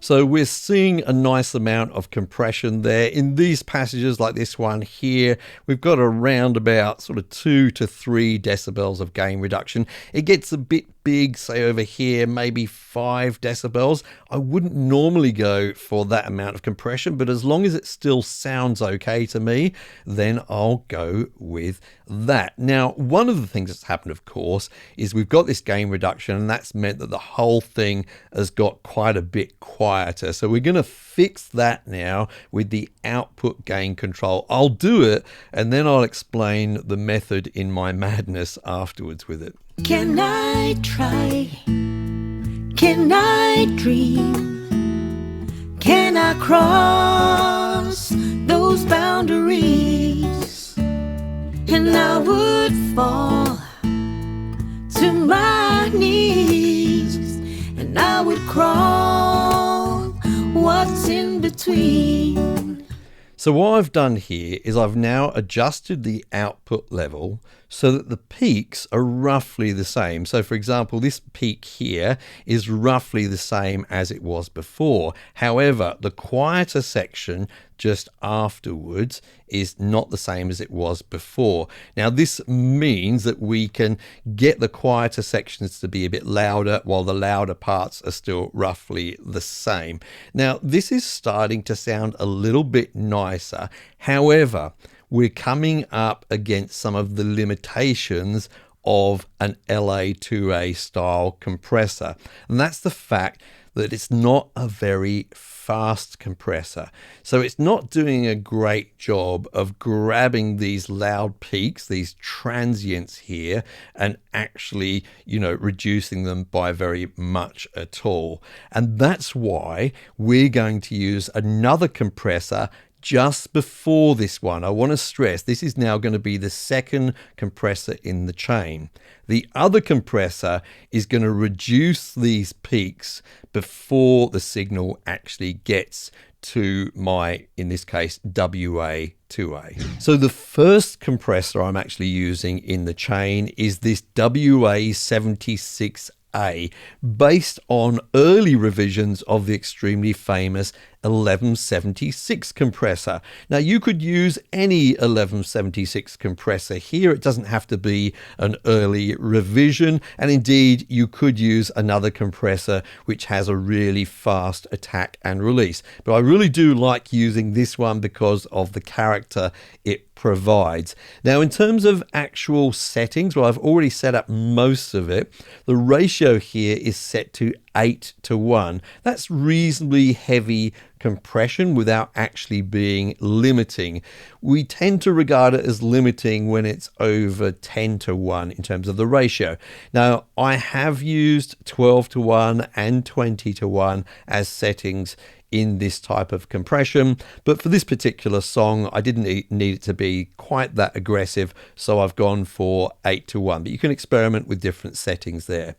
So we're seeing a nice amount of compression there. In these passages like this one here, we've got around about sort of 2 to 3 decibels of gain reduction. It gets a bit big, say over here, maybe 5 decibels. I wouldn't normally go for that amount of compression, but as long as it still sounds okay to me, then I'll go with that. Now, one of the things that's happened, of course, is we've got this gain reduction, and that's meant that the whole thing has got quite a bit quieter. So we're going to fix that now with the output gain control. I'll do it, and then I'll explain the method in my madness afterwards with it. Can I try? Can I dream? Can I cross those boundaries? And I would fall to my knees, and I would crawl. What's in between? So what I've done here is I've now adjusted the output level so that the peaks are roughly the same. So for example, this peak here is roughly the same as it was before. However, the quieter section just afterwards is not the same as it was before. Now this means that we can get the quieter sections to be a bit louder while the louder parts are still roughly the same. Now this is starting to sound a little bit nicer. However, we're coming up against some of the limitations of an LA2A style compressor, and that's the fact that it's not a very fast compressor. So it's not doing a great job of grabbing these loud peaks, these transients here, and actually, reducing them by very much at all. And that's why we're going to use another compressor just before this one. I want to stress this is now going to be the second compressor in the chain. The other compressor is going to reduce these peaks before the signal actually gets to my, in this case, WA2A. So the first compressor I'm actually using in the chain is this WA76A, based on early revisions of the extremely famous 1176 compressor. Now you could use any 1176 compressor here. It doesn't have to be an early revision, and indeed you could use another compressor which has a really fast attack and release. But I really do like using this one because of the character it provides. Now in terms of actual settings, well, I've already set up most of it. The ratio here is set to 8:1. That's reasonably heavy compression without actually being limiting. We tend to regard it as limiting when it's over 10:1 in terms of the ratio. Now, I have used 12:1 and 20:1 as settings in this type of compression, but for this particular song I didn't need it to be quite that aggressive, so I've gone for 8:1, but you can experiment with different settings there.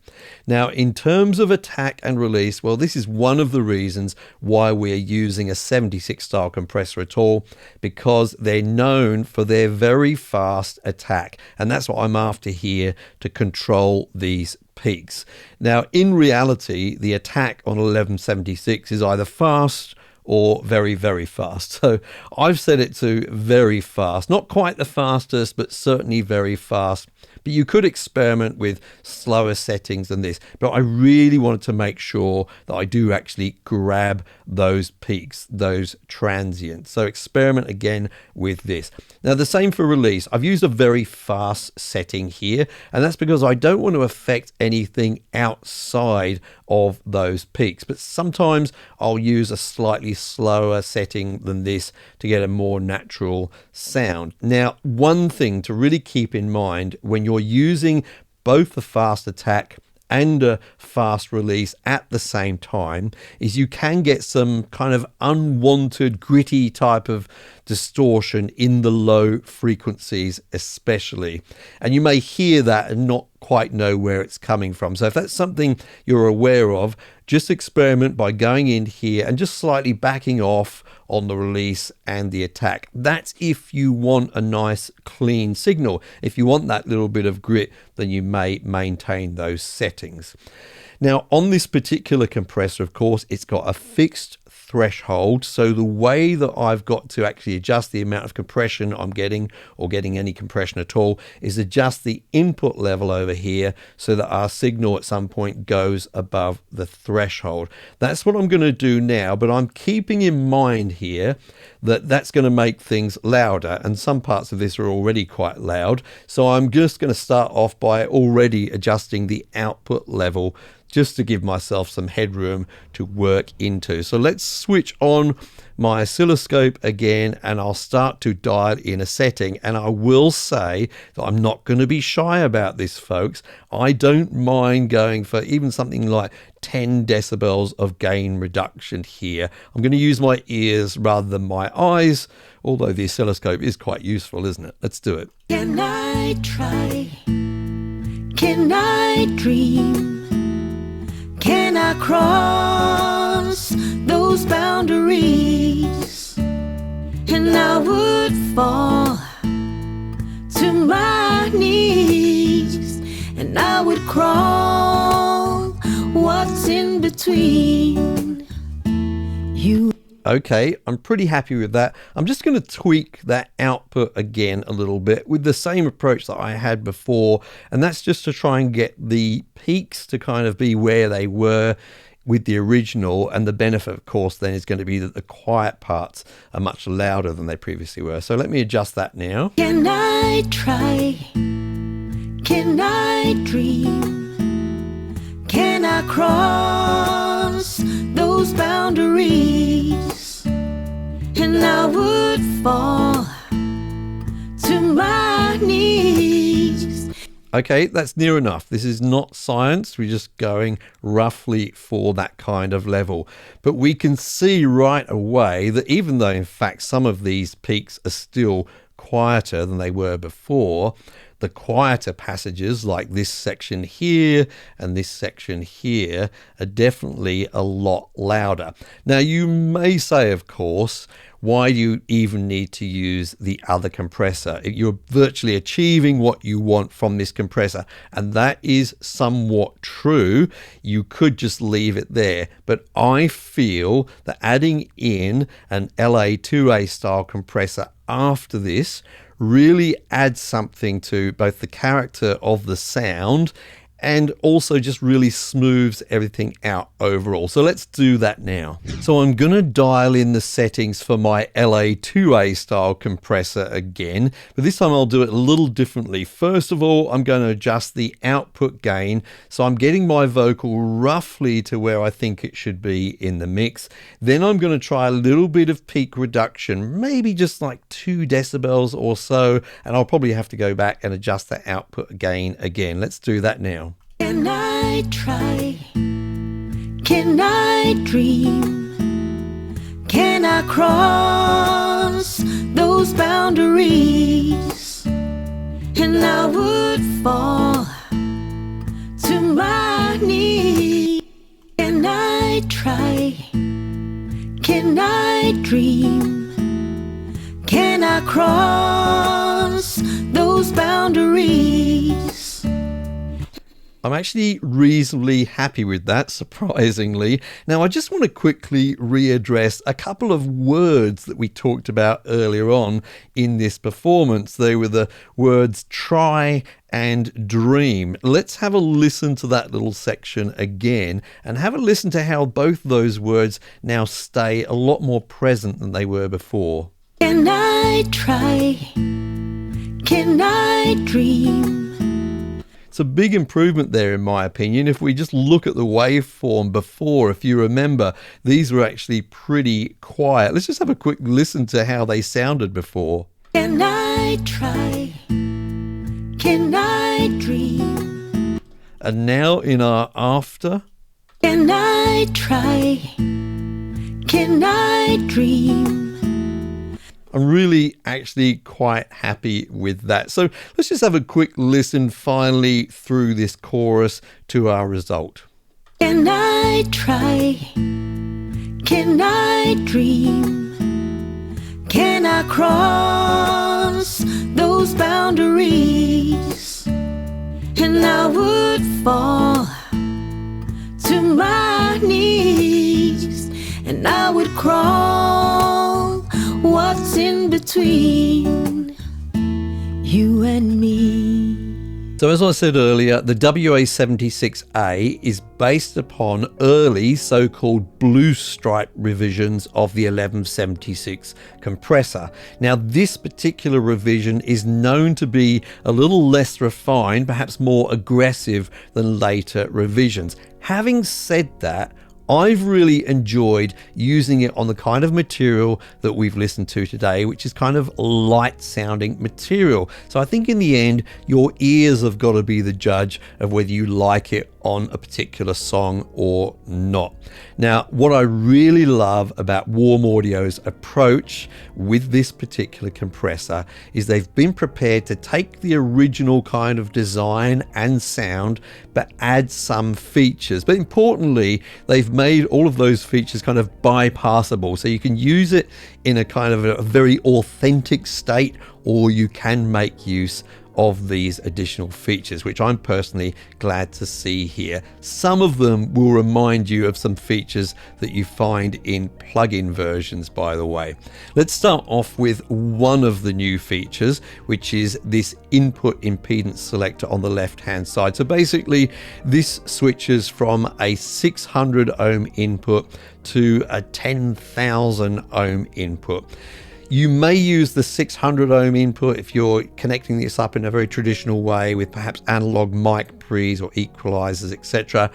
Now in terms of attack and release, well, this is one of the reasons why we're using a 76 style compressor at all, because they're known for their very fast attack, and that's what I'm after here to control these peaks. Now in reality, the attack on 1176 is either fast or very, very fast. So I've set it to very fast, not quite the fastest, but certainly very fast. But you could experiment with slower settings than this. But I really wanted to make sure that I do actually grab those peaks, those transients. So experiment again with this. Now the same for release. I've used a very fast setting here, and that's because I don't want to affect anything outside of those peaks. But sometimes I'll use a slightly slower setting than this to get a more natural sound. Now, one thing to really keep in mind when you're using both the fast attack and a fast release at the same time is you can get some kind of unwanted gritty type of distortion in the low frequencies especially, and you may hear that and not quite know where it's coming from. So if that's something you're aware of, just experiment by going in here and just slightly backing off on the release and the attack. That's if you want a nice clean signal. If you want that little bit of grit, then you may maintain those settings. Now on this particular compressor, of course, it's got a fixed threshold, so the way that I've got to actually adjust the amount of compression I'm getting, or getting any compression at all, is adjust the input level over here so that our signal at some point goes above the threshold. That's what I'm going to do now, but I'm keeping in mind here that that's going to make things louder, and some parts of this are already quite loud, so I'm just going to start off by already adjusting the output level just to give myself some headroom to work into. So let's switch on my oscilloscope again, and I'll start to dial in a setting. And I will say that I'm not going to be shy about this, folks. I don't mind going for even something like 10 decibels of gain reduction here. I'm going to use my ears rather than my eyes, although the oscilloscope is quite useful, isn't it? Let's do it. Can I try? Can I dream? Can I cross those boundaries? And I would fall to my knees. would crawl. What's in between you? Okay, I'm pretty happy with that. I'm just going to tweak that output again a little bit with the same approach that I had before, and that's just to try and get the peaks to kind of be where they were with the original, and the benefit of course then is going to be that the quiet parts are much louder than they previously were. So let me adjust that now. Can I try? Can I dream? Can I cross those boundaries? And I would fall to my knees. Okay, that's near enough. This is not science. We're just going roughly for that kind of level. But we can see right away that even though in fact some of these peaks are still quieter than they were before, the quieter passages like this section here and this section here are definitely a lot louder. Now you may say, of course, why do you even need to use the other compressor? You're virtually achieving what you want from this compressor, and that is somewhat true. You could just leave it there, but I feel that adding in an LA2A style compressor after this really adds something to both the character of the sound and also just really smooths everything out overall. So let's do that now. So I'm gonna dial in the settings for my LA2A style compressor again, but this time I'll do it a little differently. First of all, I'm going to adjust the output gain, so I'm getting my vocal roughly to where I think it should be in the mix. Then I'm going to try a little bit of peak reduction, maybe just like 2 decibels or so, and I'll probably have to go back and adjust the output gain again. Let's do that now. Can I try? Can I dream? Can I cross those boundaries? And I would fall to my knees. Can I try? Can I dream? Can I cross those boundaries? I'm actually reasonably happy with that, surprisingly. Now, I just want to quickly readdress a couple of words that we talked about earlier on in this performance. They were the words try and dream. Let's have a listen to that little section again and have a listen to how both those words now stay a lot more present than they were before. Can I try? Can I dream? It's a big improvement there in my opinion. If we just look at the waveform before, if you remember, these were actually pretty quiet. Let's just have a quick listen to how they sounded before. Can I try? Can I dream? And now in our after. Can I try? Can I dream? I'm really actually quite happy with that. So let's just have a quick listen finally through this chorus to our result. Can I try? Can I dream? Can I cross those boundaries? And I would fall to my knees, and I would crawl. What's in between you and me? So as I said earlier, the WA76A is based upon early so-called blue stripe revisions of the 1176 compressor. Now this particular revision is known to be a little less refined, perhaps more aggressive than later revisions. Having said that, I've really enjoyed using it on the kind of material that we've listened to today, which is kind of light sounding material. So I think in the end, your ears have got to be the judge of whether you like it on a particular song or not. Now, what I really love about Warm Audio's approach with this particular compressor is they've been prepared to take the original kind of design and sound, but add some features. But importantly, they've made all of those features kind of bypassable. So you can use it in a kind of a very authentic state, or you can make use of these additional features, which I'm personally glad to see here. Some of them will remind you of some features that you find in plugin versions, by the way. Let's start off with one of the new features, which is this input impedance selector on the left hand side. So basically this switches from a 600 ohm input to a 10,000 ohm input. You may use the 600 ohm input if you're connecting this up in a very traditional way with perhaps analog mic pre's or equalizers, etc.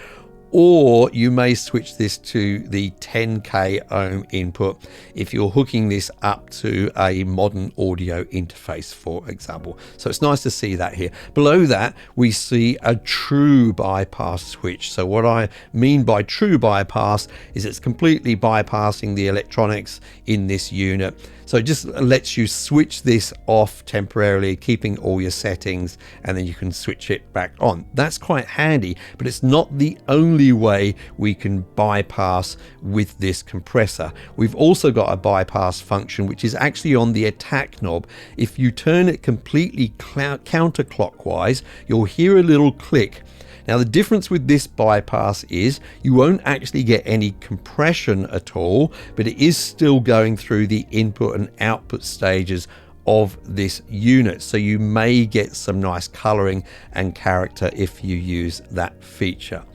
Or you may switch this to the 10k ohm input if you're hooking this up to a modern audio interface, for example. So it's nice to see that here. Below that, we see a true bypass switch. So what I mean by true bypass is it's completely bypassing the electronics in this unit. So it just lets you switch this off temporarily, keeping all your settings, and then you can switch it back on. That's quite handy, but it's not the only way we can bypass with this compressor. We've also got a bypass function, which is actually on the attack knob. If you turn it completely counterclockwise, you'll hear a little click. Now the difference with this bypass is you won't actually get any compression at all, but it is still going through the input and output stages of this unit. So you may get some nice coloring and character if you use that feature.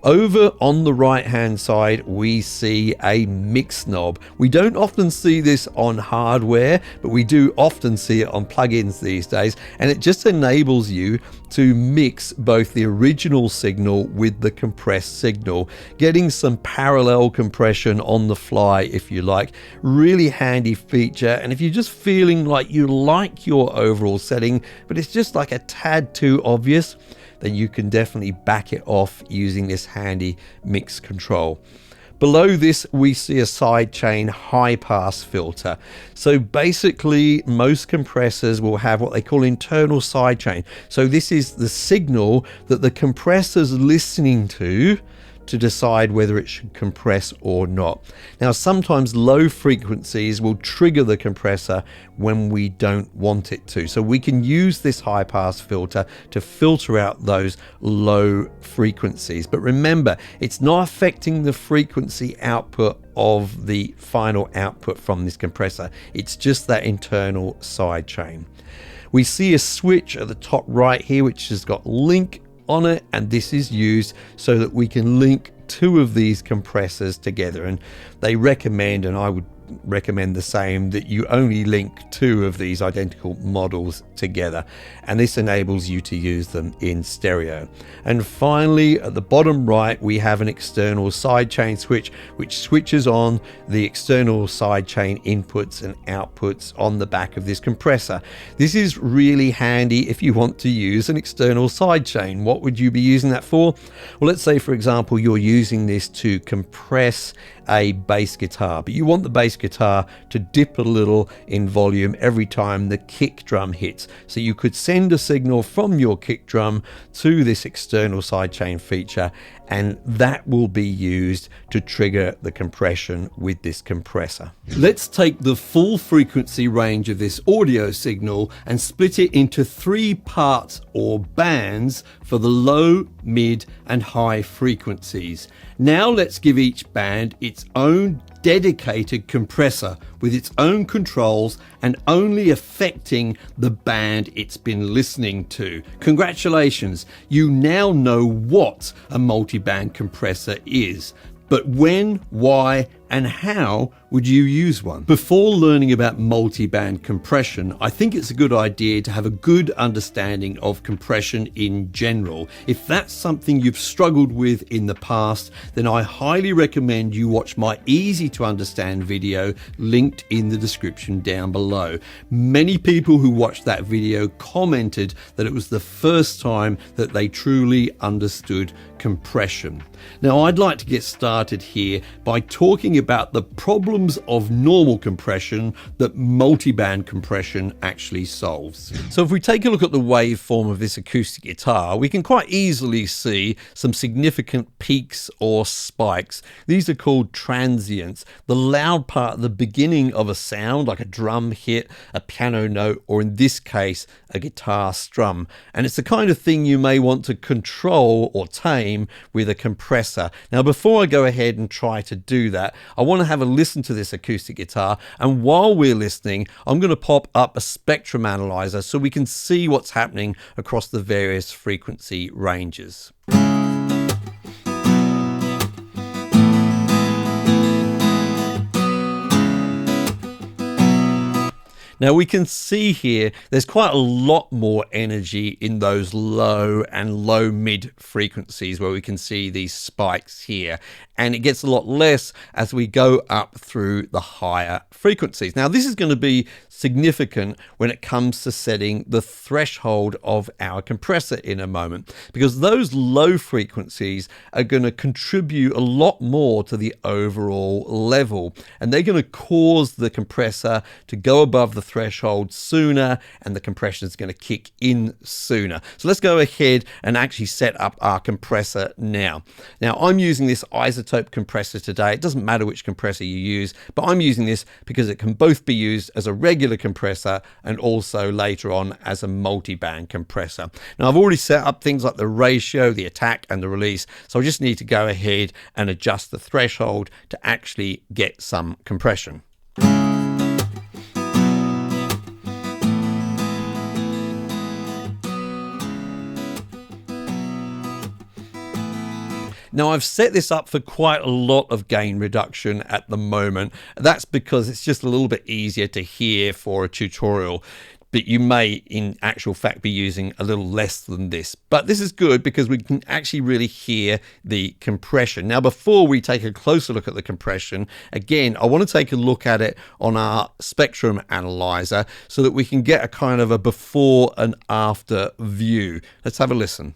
Over on the right hand side, we see a mix knob. We don't often see this on hardware, but we do often see it on plugins these days, and it just enables you to mix both the original signal with the compressed signal, getting some parallel compression on the fly if you like. Really handy feature, and if you're just feeling like you like your overall setting but it's just like a tad too obvious, then you can definitely back it off using this handy mix control. Below this, we see a sidechain high pass filter. So basically, most compressors will have what they call internal sidechain. So this is the signal that the compressor's listening to decide whether it should compress or not. Now, sometimes low frequencies will trigger the compressor when we don't want it to. So we can use this high pass filter to filter out those low frequencies. But remember, it's not affecting the frequency output of the final output from this compressor. It's just that internal sidechain. We see a switch at the top right here, which has got link on it, and this is used so that we can link two of these compressors together, and they recommend, and I would recommend the same, that you only link two of these identical models together, and this enables you to use them in stereo. And finally, at the bottom right, we have an external sidechain switch, which switches on the external sidechain inputs and outputs on the back of this compressor. This is really handy if you want to use an external sidechain. What would you be using that for? Well, let's say, for example, you're using this to compress a bass guitar, but you want the bass guitar to dip a little in volume every time the kick drum hits. So you could send a signal from your kick drum to this external sidechain feature, and that will be used to trigger the compression with this compressor. Let's take the full frequency range of this audio signal and split it into three parts or bands for the low, mid, and high frequencies. Now let's give each band its own dedicated compressor with its own controls and only affecting the band it's been listening to. Congratulations, you now know what a multiband compressor is. But when, why, and how would you use one? Before learning about multiband compression, I think it's a good idea to have a good understanding of compression in general. If that's something you've struggled with in the past, then I highly recommend you watch my easy to understand video linked in the description down below. Many people who watched that video commented that it was the first time that they truly understood compression. Now, I'd like to get started here by talking talking about the problems of normal compression that multiband compression actually solves. So if we take a look at the waveform of this acoustic guitar, we can quite easily see some significant peaks or spikes. These are called transients, the loud part at the beginning of a sound, like a drum hit, a piano note, or in this case, a guitar strum. And it's the kind of thing you may want to control or tame with a compressor. Now, before I go ahead and try to do that, I want to have a listen to this acoustic guitar. And while we're listening, I'm going to pop up a spectrum analyzer so we can see what's happening across the various frequency ranges. Now we can see here there's quite a lot more energy in those low and low mid frequencies where we can see these spikes here, and it gets a lot less as we go up through the higher frequencies. Now this is going to be significant when it comes to setting the threshold of our compressor in a moment, because those low frequencies are going to contribute a lot more to the overall level, and they're going to cause the compressor to go above the threshold sooner, and the compression is going to kick in sooner. So let's go ahead and actually set up our compressor now. Now I'm using this isotope compressor today. It doesn't matter which compressor you use, but I'm using this because it can both be used as a regular compressor and also later on as a multi-band compressor. Now I've already set up things like the ratio, the attack and the release, so I just need to go ahead and adjust the threshold to actually get some compression. Now I've set this up for quite a lot of gain reduction at the moment. That's because it's just a little bit easier to hear for a tutorial, but you may in actual fact be using a little less than this. But this is good because we can actually really hear the compression. Now before we take a closer look at the compression, again I want to take a look at it on our spectrum analyzer so that we can get a kind of a before and after view. Let's have a listen.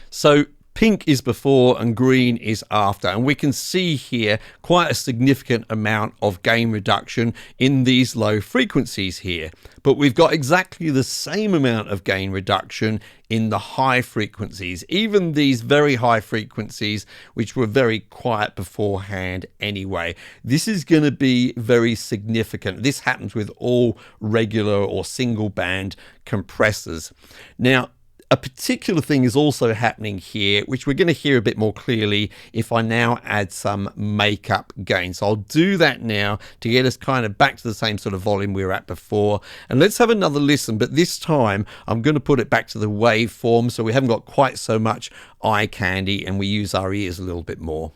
So pink is before and green is after, and we can see here quite a significant amount of gain reduction in these low frequencies here. But we've got exactly the same amount of gain reduction in the high frequencies, even these very high frequencies which were very quiet beforehand anyway. This is going to be very significant. This happens with all regular or single band compressors. Now a particular thing is also happening here, which we're going to hear a bit more clearly if I now add some makeup gain. So I'll do that now to get us kind of back to the same sort of volume we were at before. And let's have another listen, but this time I'm going to put it back to the waveform so we haven't got quite so much eye candy and we use our ears a little bit more.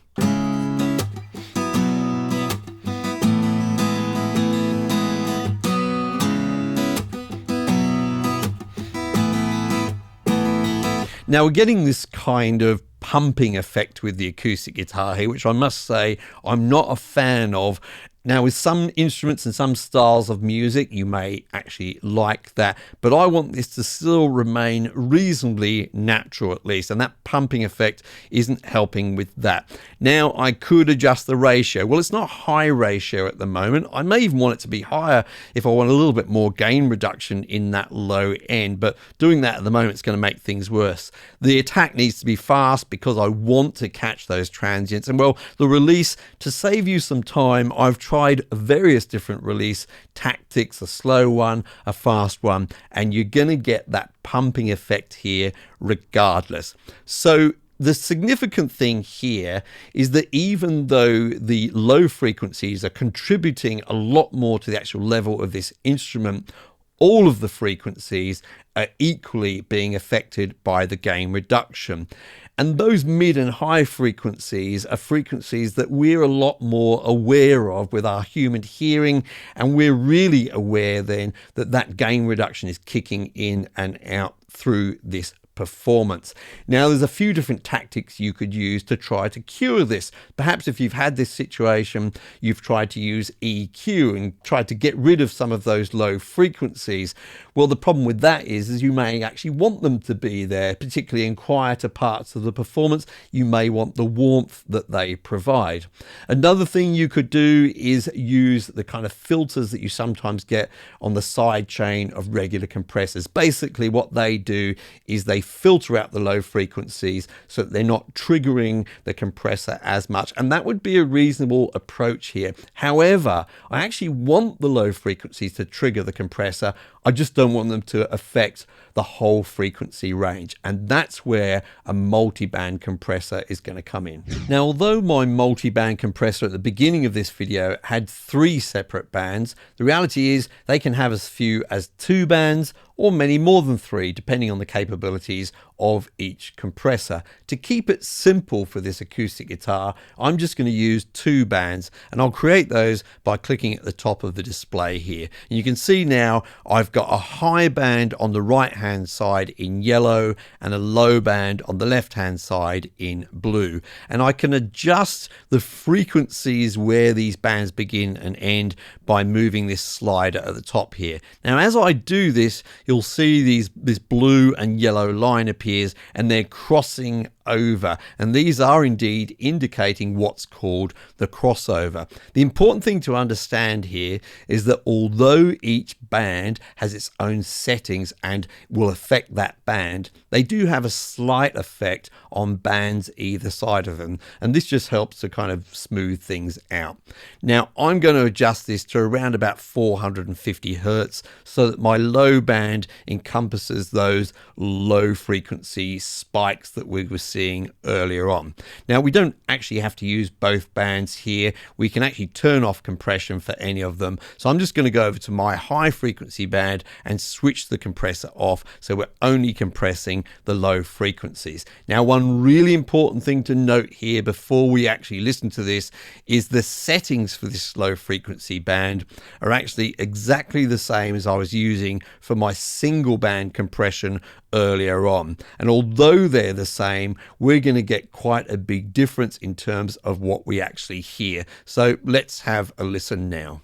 Now we're getting this kind of pumping effect with the acoustic guitar here, which I must say I'm not a fan of. Now with some instruments and some styles of music you may actually like that, but I want this to still remain reasonably natural at least, and that pumping effect isn't helping with that. Now I could adjust the ratio. Well, it's not high ratio at the moment. I may even want it to be higher if I want a little bit more gain reduction in that low end, but doing that at the moment is going to make things worse. The attack needs to be fast because I want to catch those transients, and well, the release, to save you some time, I've tried various different release tactics, a slow one, a fast one, and you're going to get that pumping effect here regardless. So the significant thing here is that even though the low frequencies are contributing a lot more to the actual level of this instrument, all of the frequencies are equally being affected by the gain reduction. And those mid and high frequencies are frequencies that we're a lot more aware of with our human hearing, and we're really aware then that that gain reduction is kicking in and out through this performance. Now, there's a few different tactics you could use to try to cure this. Perhaps if you've had this situation, you've tried to use EQ and tried to get rid of some of those low frequencies. Well, the problem with that is you may actually want them to be there, particularly in quieter parts of the performance. You may want the warmth that they provide. Another thing you could do is use the kind of filters that you sometimes get on the side chain of regular compressors. Basically, what they do is they filter out the low frequencies so that they're not triggering the compressor as much. And that would be a reasonable approach here. However, I actually want the low frequencies to trigger the compressor. I just don't want them to affect the whole frequency range. And that's where a multiband compressor is going to come in. Now, although my multiband compressor at the beginning of this video had 3 separate bands, the reality is they can have as few as 2 bands or many more than 3, depending on the capabilities of each compressor. To keep it simple for this acoustic guitar, I'm just going to use 2 bands, and I'll create those by clicking at the top of the display here. And you can see now I've got a high band on the right hand side in yellow and a low band on the left hand side in blue. And I can adjust the frequencies where these bands begin and end by moving this slider at the top here. Now, as I do this, you'll see this blue and yellow line appears, and they're crossing over, and these are indeed indicating what's called the crossover. The important thing to understand here is that although each band has its own settings and will affect that band, they do have a slight effect on bands either side of them, and this just helps to kind of smooth things out. Now, I'm going to adjust this to around about 450 hertz so that my low band encompasses those low frequency spikes that we were seeing earlier on. Now, we don't actually have to use both bands here. We can actually turn off compression for any of them. So I'm just going to go over to my high frequency band and switch the compressor off, so we're only compressing the low frequencies. Now, one really important thing to note here before we actually listen to this is the settings for this low frequency band are actually exactly the same as I was using for my single band compression earlier on. And although they're the same, we're going to get quite a big difference in terms of what we actually hear. So let's have a listen now.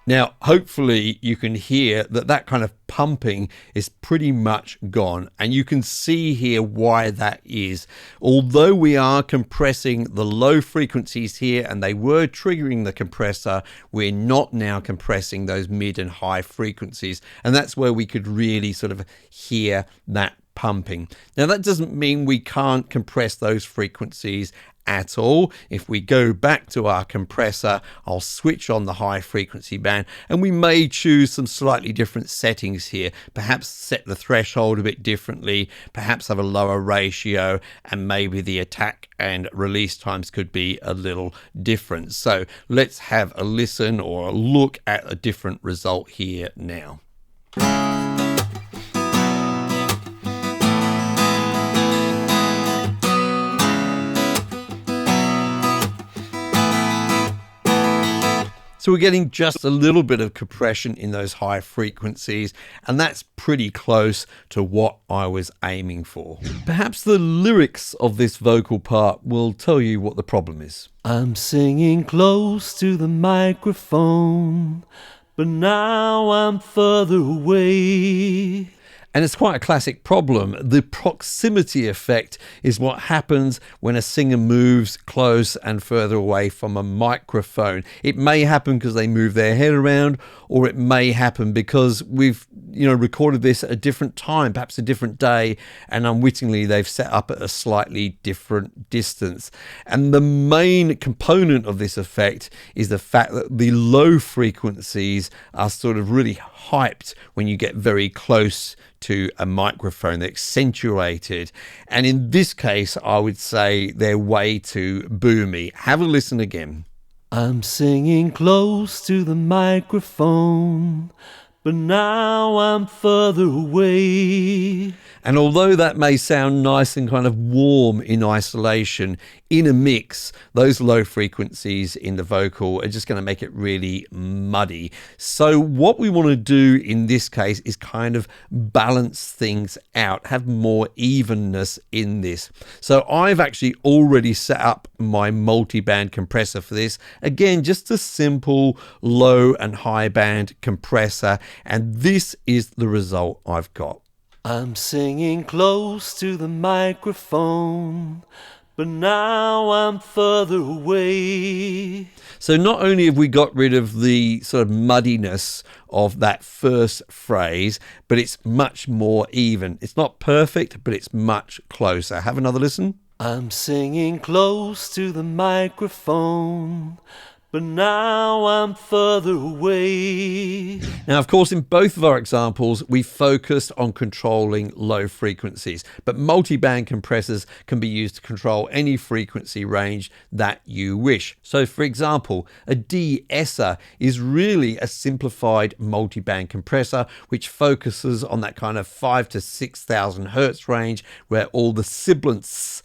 Now, hopefully you can hear that kind of pumping is pretty much gone, and you can see here why that is. Although we are compressing the low frequencies here and they were triggering the compressor, we're not now compressing those mid and high frequencies, and that's where we could really sort of hear that pumping. Now, that doesn't mean we can't compress those frequencies at all. If we go back to our compressor, I'll switch on the high frequency band, and we may choose some slightly different settings here. Perhaps set the threshold a bit differently, perhaps have a lower ratio, and maybe the attack and release times could be a little different. So let's have a listen or a look at a different result here now. So we're getting just a little bit of compression in those high frequencies, and that's pretty close to what I was aiming for. Perhaps the lyrics of this vocal part will tell you what the problem is. I'm singing close to the microphone, but now I'm further away. And it's quite a classic problem. The proximity effect is what happens when a singer moves close and further away from a microphone. It may happen because they move their head around, or it may happen because we've recorded this at a different time, perhaps a different day, and unwittingly they've set up at a slightly different distance. And the main component of this effect is the fact that the low frequencies are sort of really hyped when you get very close to a microphone. They're accentuated, and in this case I would say they're way too boomy. Have a listen again. I'm singing close to the microphone, but now I'm further away. And although that may sound nice and kind of warm in isolation, in a mix, those low frequencies in the vocal are just going to make it really muddy. So what we want to do in this case is kind of balance things out, have more evenness in this. So I've actually already set up my multi-band compressor for this. Again, just a simple low and high band compressor, and this is the result I've got. I'm singing close to the microphone, but now I'm further away. So not only have we got rid of the sort of muddiness of that first phrase, but it's much more even. It's not perfect, but it's much closer. Have another listen. I'm singing close to the microphone, but now I'm further away. Now, of course, in both of our examples, we focused on controlling low frequencies, but multi-band compressors can be used to control any frequency range that you wish. So, for example, a de-esser is really a simplified multi-band compressor, which focuses on that kind of 5,000 to 6,000 hertz range, where all the sibilants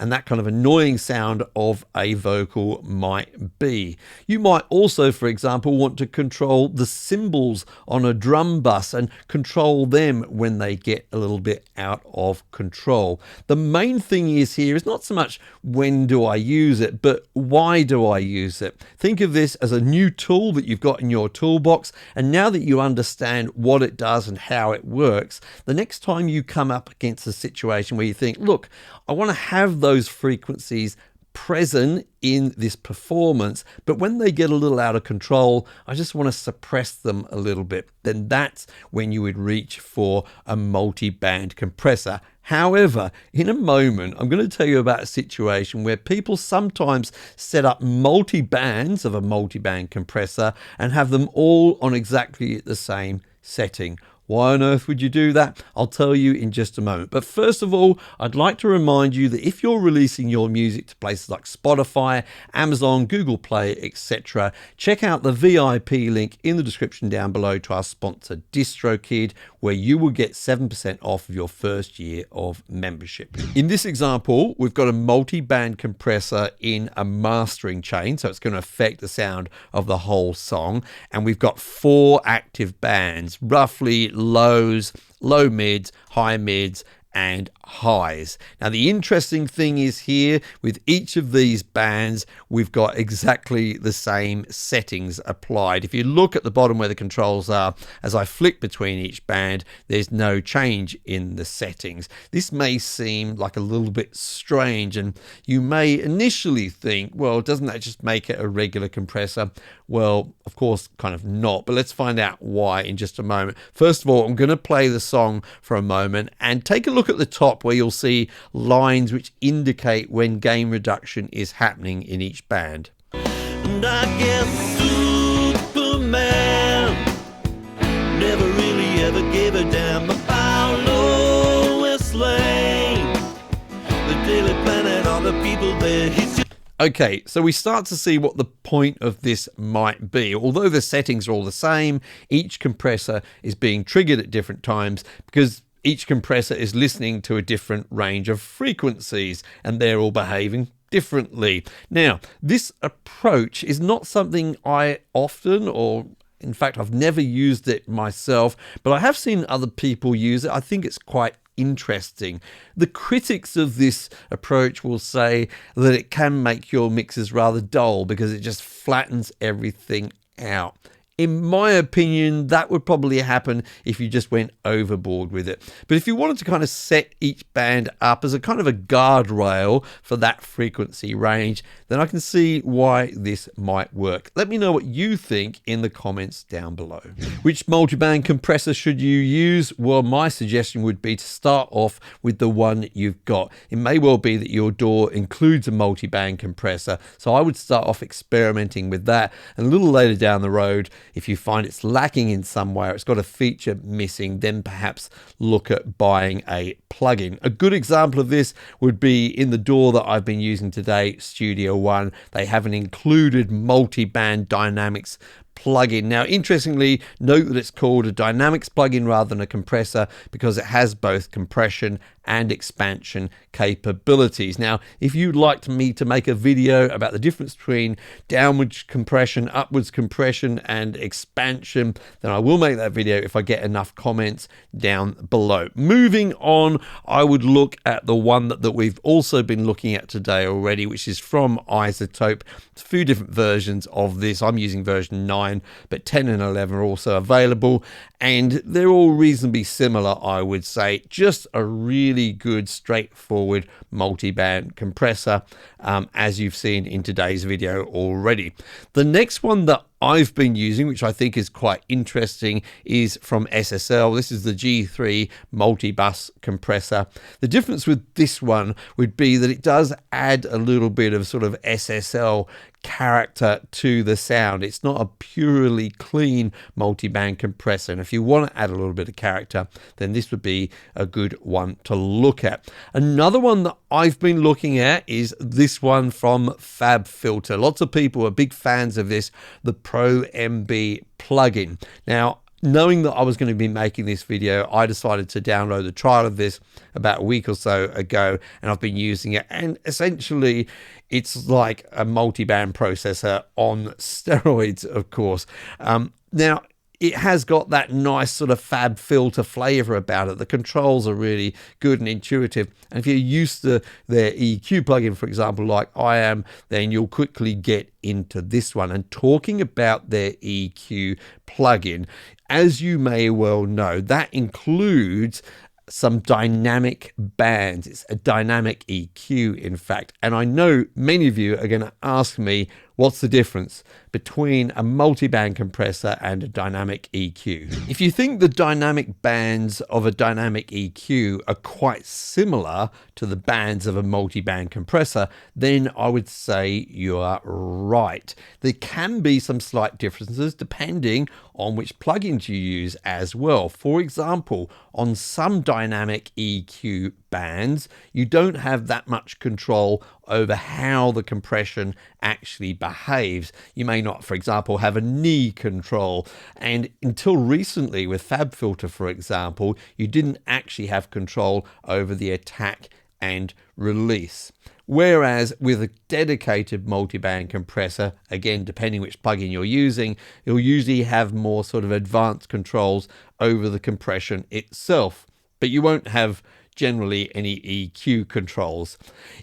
and that kind of annoying sound of a vocal might be. You might also, for example, want to control the cymbals on a drum bus and control them when they get a little bit out of control. The main thing is here is not so much when do I use it, but why do I use it? Think of this as a new tool that you've got in your toolbox, and now that you understand what it does and how it works, the next time you come up against a situation where you think, look, I want to have those frequencies present in this performance, but when they get a little out of control, I just want to suppress them a little bit, then that's when you would reach for a multi-band compressor. However, in a moment, I'm going to tell you about a situation where people sometimes set up multi-bands of a multi-band compressor and have them all on exactly the same setting. Why on earth would you do that? I'll tell you in just a moment. But first of all, I'd like to remind you that if you're releasing your music to places like Spotify, Amazon, Google Play, etc., check out the VIP link in the description down below to our sponsor DistroKid, where you will get 7% off of your first year of membership. In this example, we've got a multi-band compressor in a mastering chain, so it's going to affect the sound of the whole song. And we've got 4 active bands, roughly lows, low mids, high mids, and highs. Now, the interesting thing is here with each of these bands, we've got exactly the same settings applied. If you look at the bottom where the controls are, as I flick between each band, there's no change in the settings. This may seem like a little bit strange, and you may initially think, well, doesn't that just make it a regular compressor? Well, of course, kind of not, but let's find out why in just a moment. First of all, I'm going to play the song for a moment and take a look at the top where you'll see lines which indicate when gain reduction is happening in each band. And I guess Superman never really ever gave a damn about Lois Lane, the Daily Planet, all the people there. Okay, so we start to see what the point of this might be. Although the settings are all the same, each compressor is being triggered at different times because each compressor is listening to a different range of frequencies and they're all behaving differently. Now, this approach is not something I often, or in fact, I've never used it myself, but I have seen other people use it. I think it's quite interesting. The critics of this approach will say that it can make your mixes rather dull because it just flattens everything out. In my opinion, that would probably happen if you just went overboard with it. But if you wanted to kind of set each band up as a kind of a guardrail for that frequency range, then I can see why this might work. Let me know what you think in the comments down below. Which multiband compressor should you use? Well, my suggestion would be to start off with the one you've got. It may well be that your DAW includes a multiband compressor, so I would start off experimenting with that, and a little later down the road, if you find it's lacking in some way or it's got a feature missing, then perhaps look at buying a plugin. A good example of this would be in the DAW that I've been using today, Studio One. They have an included multi-band dynamics plugin. Now, interestingly, note that it's called a dynamics plugin rather than a compressor because it has both compression and expansion capabilities. Now, if you'd like me to make a video about the difference between downwards compression, upwards compression, and expansion, then I will make that video if I get enough comments down below. Moving on, I would look at the one that we've also been looking at today already, which is from iZotope. There's a few different versions of this. I'm using version 9, but 10 and 11 are also available, and they're all reasonably similar, I would say. Just a really good, straightforward multi-band compressor, as you've seen in today's video already. The next one that I've been using, which I think is quite interesting, is from SSL. This is the G3 multi-bus compressor. The difference with this one would be that it does add a little bit of sort of SSL character to the sound. It's not a purely clean multi-band compressor, and if you want to add a little bit of character, then this would be a good one to look at. Another one that I've been looking at is this one from FabFilter. Lots of people are big fans of this, the PREAMPS plugin. Now, knowing that I was going to be making this video, I decided to download the trial of this about a week or so ago, and I've been using it, and essentially it's like a multi-band processor on steroids, of course. Now, it has got that nice sort of FabFilter flavor about it. The controls are really good and intuitive. And if you're used to their EQ plugin, for example, like I am, then you'll quickly get into this one. And talking about their EQ plugin, as you may well know, that includes some dynamic bands. It's a dynamic EQ, in fact. And I know many of you are going to ask me, what's the difference between a multi-band compressor and a dynamic EQ? If you think the dynamic bands of a dynamic EQ are quite similar to the bands of a multi-band compressor, then I would say you are right. There can be some slight differences depending on which plugins you use as well. For example, on some dynamic EQ bands, you don't have that much control over how the compression actually behaves. You may not, for example, have a knee control, and until recently with FabFilter, for example, you didn't actually have control over the attack and release. Whereas with a dedicated multi-band compressor, again, depending which plugin you're using, you'll usually have more sort of advanced controls over the compression itself, but you won't have generally any EQ controls.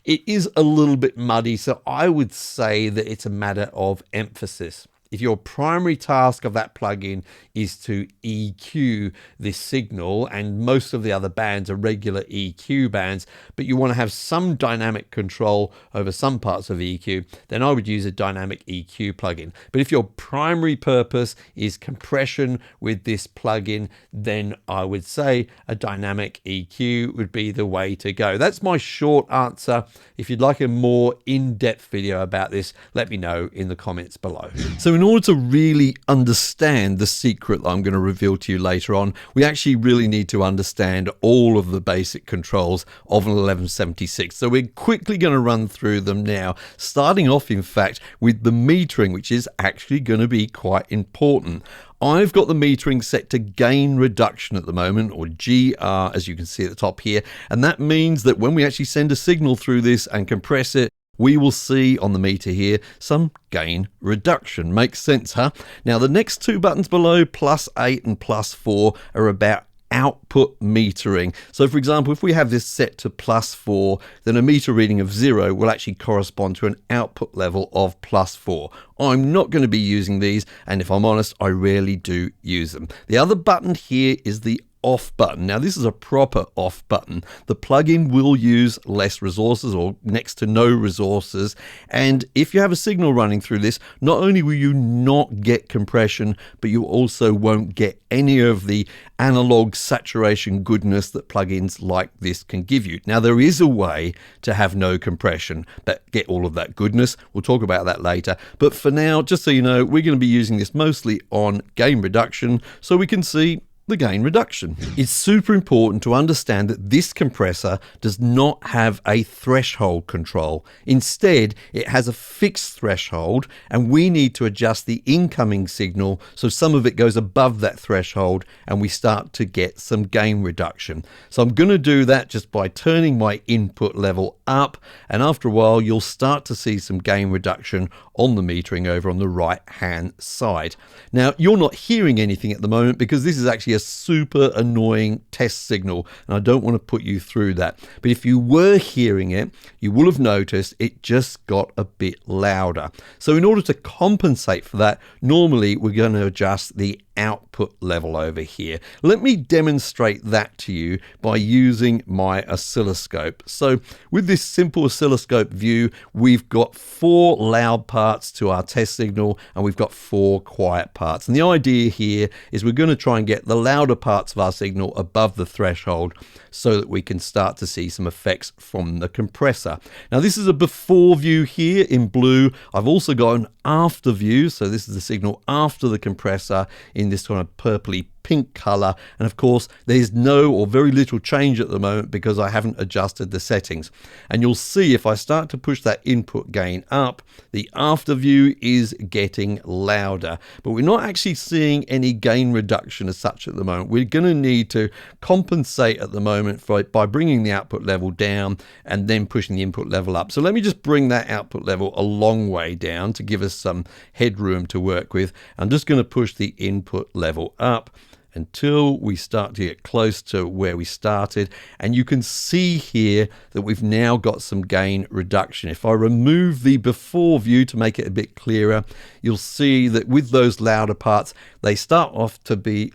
It is a little bit muddy, so I would say that it's a matter of emphasis. If your primary task of that plugin is to EQ this signal, and most of the other bands are regular EQ bands, but you want to have some dynamic control over some parts of EQ, then I would use a dynamic EQ plugin. But if your primary purpose is compression with this plugin, then I would say a dynamic EQ would be the way to go. That's my short answer. If you'd like a more in-depth video about this, let me know in the comments below. So in order to really understand the secret that I'm going to reveal to you later on, we actually really need to understand all of the basic controls of an 1176. So we're quickly going to run through them now, starting off, in fact, with the metering, which is actually going to be quite important. I've got the metering set to gain reduction at the moment, or GR, as you can see at the top here, and that means that when we actually send a signal through this and compress it, we will see on the meter here some gain reduction. Makes sense, huh? Now, the next two buttons below, +8 and +4, are about output metering. So, for example, if we have this set to +4, then a meter reading of 0 will actually correspond to an output level of +4. I'm not going to be using these, and if I'm honest, I rarely do use them. The other button here is the off button. Now, this is a proper off button. The plugin will use less resources, or next to no resources, and if you have a signal running through this, not only will you not get compression, but you also won't get any of the analog saturation goodness that plugins like this can give you. Now, there is a way to have no compression but get all of that goodness. We'll talk about that later, but for now, just so you know, we're going to be using this mostly on gain reduction, so we can see the gain reduction. It's super important to understand that this compressor does not have a threshold control. Instead, it has a fixed threshold, and we need to adjust the incoming signal so some of it goes above that threshold and we start to get some gain reduction. So I'm going to do that just by turning my input level up, and after a while you'll start to see some gain reduction on the metering over on the right hand side. Now, you're not hearing anything at the moment because this is actually a super annoying test signal, and I don't want to put you through that. But if you were hearing it, you will have noticed it just got a bit louder. So in order to compensate for that, normally we're going to adjust the output level over here. Let me demonstrate that to you by using my oscilloscope. So with this simple oscilloscope view, we've got 4 loud parts to our test signal and we've got 4 quiet parts. And the idea here is we're going to try and get the louder parts of our signal above the threshold so that we can start to see some effects from the compressor. Now, this is a before view here in blue. I've also got an after view, so this is the signal after the compressor in this kind of purpley pink color, and of course there's no or very little change at the moment because I haven't adjusted the settings. And you'll see if I start to push that input gain up, the after view is getting louder, but we're not actually seeing any gain reduction as such at the moment. We're going to need to compensate at the moment by bringing the output level down and then pushing the input level up. So let me just bring that output level a long way down to give us some headroom to work with. I'm just going to push the input level up until we start to get close to where we started, and you can see here that we've now got some gain reduction. If I remove the before view to make it a bit clearer, you'll see that with those louder parts, they start off being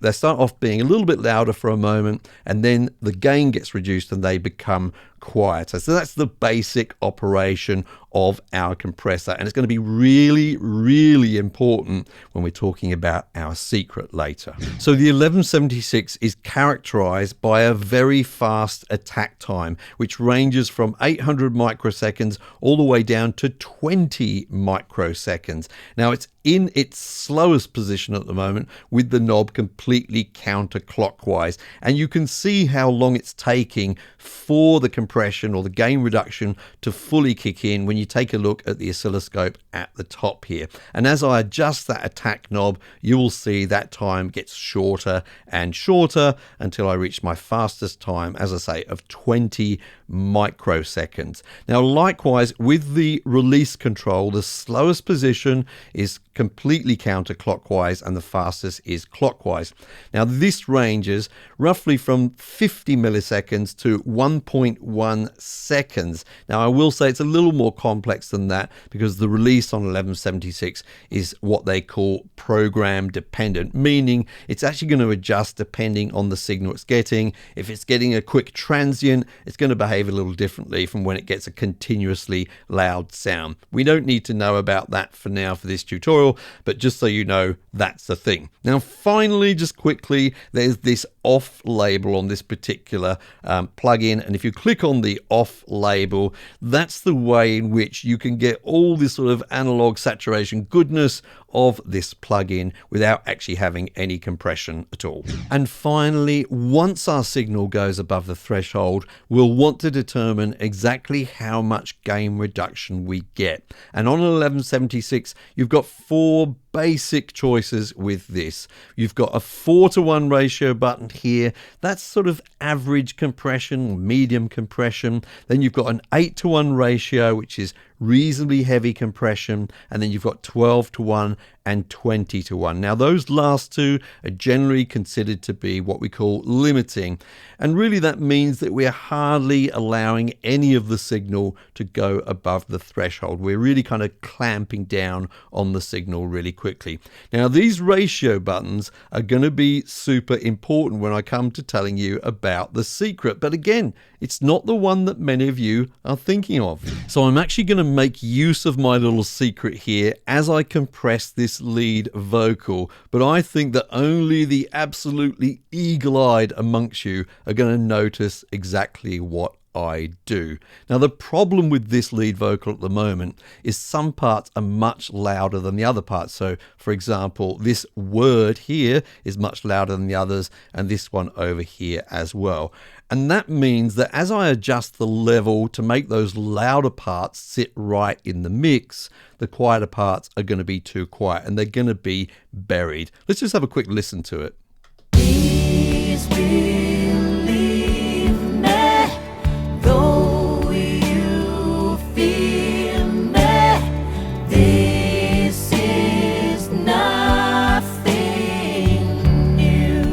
a little bit louder for a moment, and then the gain gets reduced and they become quieter. So that's the basic operation of our compressor, and it's going to be really, really important when we're talking about our secret later. So the 1176 is characterized by a very fast attack time, which ranges from 800 microseconds all the way down to 20 microseconds. Now, it's in its slowest position at the moment with the knob completely counterclockwise, and you can see how long it's taking for the compression or the gain reduction to fully kick in when you take a look at the oscilloscope at the top here. And as I adjust that attack knob, you will see that time gets shorter and shorter until I reach my fastest time, as I say, of 20 microseconds. Now, likewise with the release control, the slowest position is completely counterclockwise and the fastest is clockwise. Now, this ranges roughly from 50 milliseconds to 1.1 seconds. Now, I will say it's a little more complex than that because the release on 1176 is what they call program dependent, meaning it's actually going to adjust depending on the signal it's getting. If it's getting a quick transient, it's going to behave a little differently from when it gets a continuously loud sound. We don't need to know about that for now for this tutorial, but just so you know, that's the thing. Now, finally, just quickly, there's this off label on this particular plugin, and if you click on the off label, that's the way in which you can get all this sort of analog saturation goodness of this plugin without actually having any compression at all. And finally, once our signal goes above the threshold, we'll want to determine exactly how much gain reduction we get. And on 1176, you've got 4 basic choices with this. You've got a 4:1 ratio button here. That's sort of average compression, medium compression. Then you've got an 8:1 ratio, which is reasonably heavy compression, and then you've got 12:1 and 20:1. Now, those last two are generally considered to be what we call limiting, and really that means that we're hardly allowing any of the signal to go above the threshold. We're really kind of clamping down on the signal really quickly. Now, these ratio buttons are going to be super important when I come to telling you about the secret, but again, it's not the one that many of you are thinking of. So I'm actually going to make use of my little secret here as I compress this lead vocal, but I think that only the absolutely eagle-eyed amongst you are going to notice exactly what I do. Now, the problem with this lead vocal at the moment is some parts are much louder than the other parts. So, for example, this word here is much louder than the others, and this one over here as well. And that means that as I adjust the level to make those louder parts sit right in the mix, the quieter parts are going to be too quiet and they're going to be buried. Let's just have a quick listen to it. Please believe me, though you feel me, this is nothing new.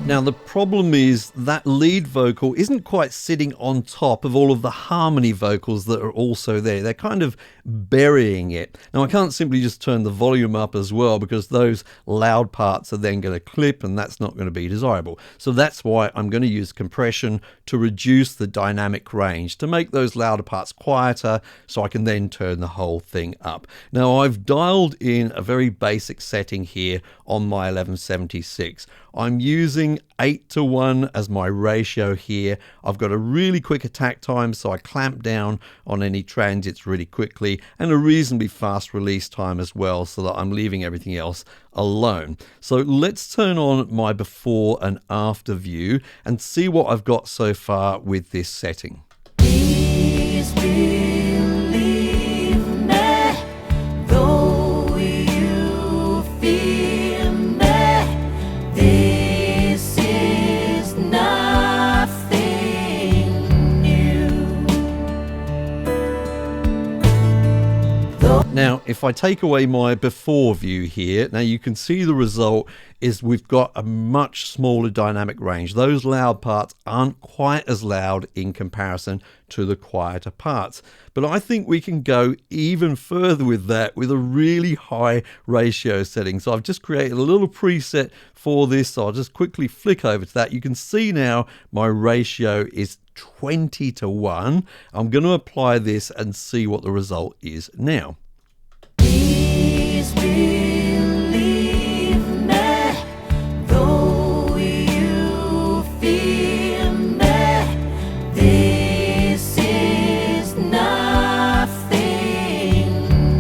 Now, the problem is that lead vocal isn't quite sitting on top of all of the harmony vocals that are also there. They're kind of burying it. Now, I can't simply just turn the volume up as well because those loud parts are then going to clip and that's not going to be desirable. So that's why I'm going to use compression to reduce the dynamic range, to make those louder parts quieter so I can then turn the whole thing up. Now, I've dialed in a very basic setting here on my 1176. I'm using 8:1 as my ratio here. I've got a really quick attack time, so I clamp down on any transits really quickly, and a reasonably fast release time as well, so that I'm leaving everything else alone. So let's turn on my before and after view and see what I've got so far with this setting. Please believe me, though you feel me, this is nothing new. Now, if I take away my before view here, now you can see the result is we've got a much smaller dynamic range. Those loud parts aren't quite as loud in comparison to the quieter parts. But I think we can go even further with that with a really high ratio setting. So I've just created a little preset for this. So I'll just quickly flick over to that. You can see now my ratio is 20:1. I'm going to apply this and see what the result is now. Please believe me, though you feel me, this is nothing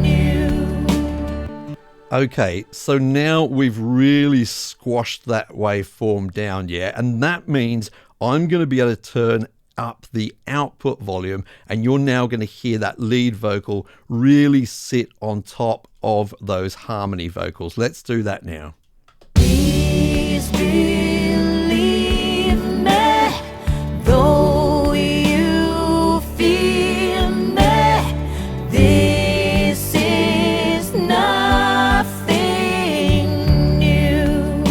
new. Okay, so now we've really squashed that waveform down, yeah? And that means I'm going to be able to turn up the output volume, and you're now going to hear that lead vocal really sit on top of those harmony vocals. Let's do that now. Please believe me, though you feel me, this is nothing new.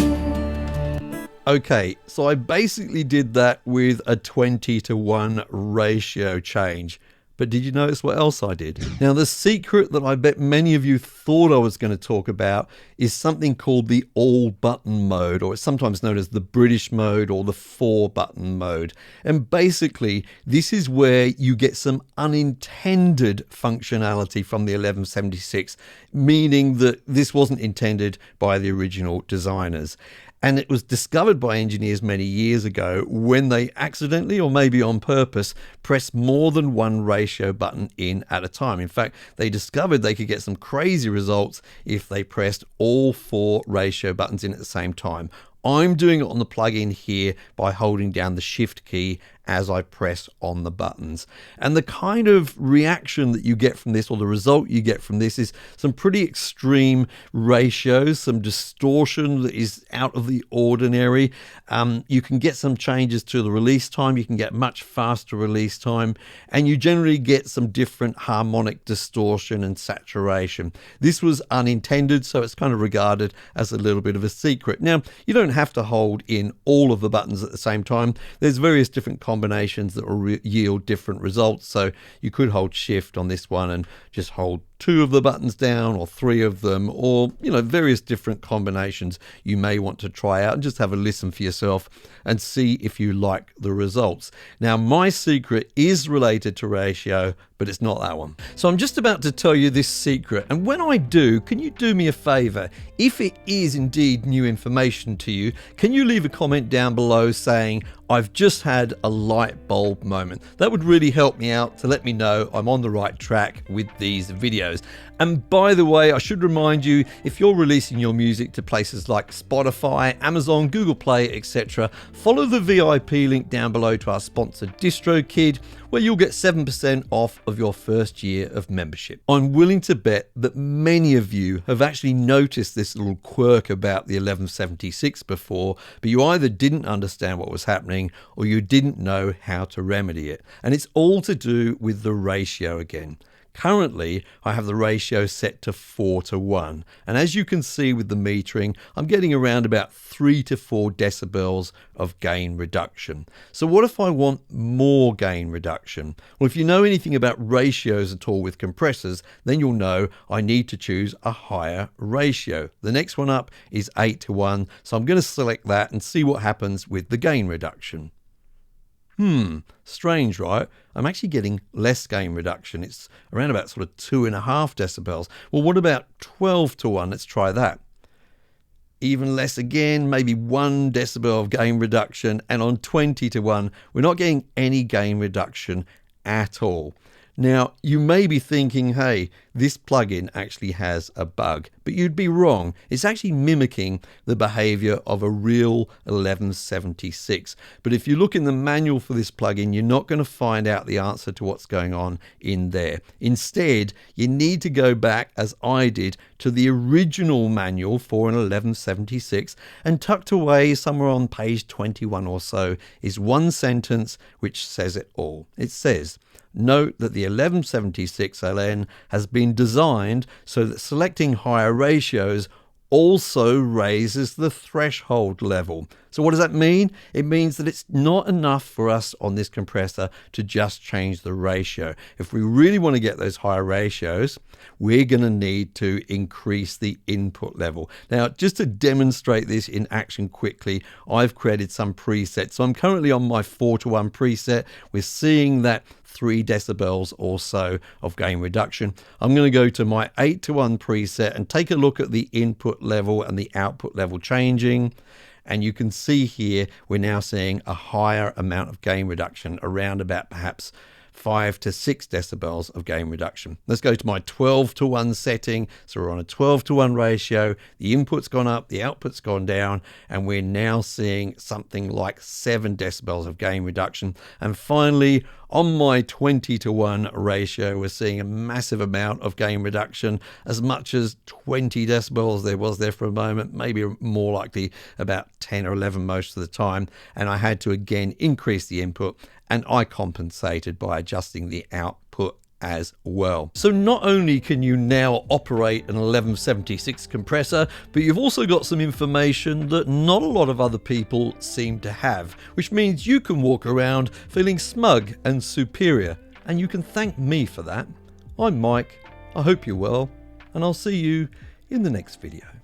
Okay, so I basically did that with a 20:1 ratio change. But did you notice what else I did? Now, the secret that I bet many of you thought I was going to talk about is something called the all button mode, or it's sometimes known as the British mode or the 4-button mode. And basically, this is where you get some unintended functionality from the 1176, meaning that this wasn't intended by the original designers. And it was discovered by engineers many years ago when they accidentally, or maybe on purpose, pressed more than one ratio button in at a time. In fact, they discovered they could get some crazy results if they pressed all 4 ratio buttons in at the same time. I'm doing it on the plugin here by holding down the shift key as I press on the buttons. And the kind of reaction that you get from this, or the result you get from this, is some pretty extreme ratios, some distortion that is out of the ordinary. You can get some changes to the release time. You can get much faster release time, and you generally get some different harmonic distortion and saturation. This was unintended, so it's kind of regarded as a little bit of a secret. Now, you don't have to hold in all of the buttons at the same time. There's various different combinations that will yield different results. So you could hold shift on this one and just hold 2 of the buttons down, or 3 of them, or various different combinations you may want to try out, and just have a listen for yourself and see if you like the results. Now, my secret is related to ratio, but it's not that one. So I'm just about to tell you this secret, and when I do, can you do me a favor? If it is indeed new information to you, can you leave a comment down below saying, I've just had a light bulb moment? That would really help me out to let me know I'm on the right track with these videos. And by the way, I should remind you, if you're releasing your music to places like Spotify, Amazon, Google Play, etc., follow the VIP link down below to our sponsor DistroKid, where you'll get 7% off of your first year of membership. I'm willing to bet that many of you have actually noticed this little quirk about the 1176 before, but you either didn't understand what was happening or you didn't know how to remedy it. And it's all to do with the ratio again. Currently, I have the ratio set to 4:1, and as you can see with the metering, I'm getting around about 3 to 4 decibels of gain reduction. So what if I want more gain reduction? Well, if you know anything about ratios at all with compressors, then you'll know I need to choose a higher ratio. The next one up is 8:1, so I'm going to select that and see what happens with the gain reduction. Strange, right? I'm actually getting less gain reduction. It's around about sort of 2.5 decibels. Well, what about 12:1? Let's try that. Even less again, maybe 1 decibel of gain reduction. And on 20:1, we're not getting any gain reduction at all. Now, you may be thinking, hey, this plugin actually has a bug, but you'd be wrong. It's actually mimicking the behavior of a real 1176. But if you look in the manual for this plugin, you're not going to find out the answer to what's going on in there. Instead, you need to go back, as I did, to the original manual for an 1176, and tucked away somewhere on page 21 or so is one sentence which says it all. It says, note that the 1176 LN has been designed so that selecting higher ratios also raises the threshold level. So what does that mean? It means that it's not enough for us on this compressor to just change the ratio. If we really want to get those higher ratios, we're going to need to increase the input level. Now, just to demonstrate this in action quickly, I've created some presets. So I'm currently on my 4:1 preset. We're seeing that 3 decibels or so of gain reduction. I'm going to go to my 8:1 preset and take a look at the input level and the output level changing. And you can see here, we're now seeing a higher amount of gain reduction, around about perhaps 5 to 6 decibels of gain reduction. Let's go to my 12:1 setting. So we're on a 12:1 ratio. The input's gone up, the output's gone down, and we're now seeing something like 7 decibels of gain reduction. And finally, on my 20:1 ratio, we're seeing a massive amount of gain reduction, as much as 20 decibels there was there for a moment, maybe more likely about 10 or 11 most of the time. And I had to again increase the input, and I compensated by adjusting the output as well. So not only can you now operate an 1176 compressor, but you've also got some information that not a lot of other people seem to have, which means you can walk around feeling smug and superior, and you can thank me for that. I'm Mike, I hope you're well, and I'll see you in the next video.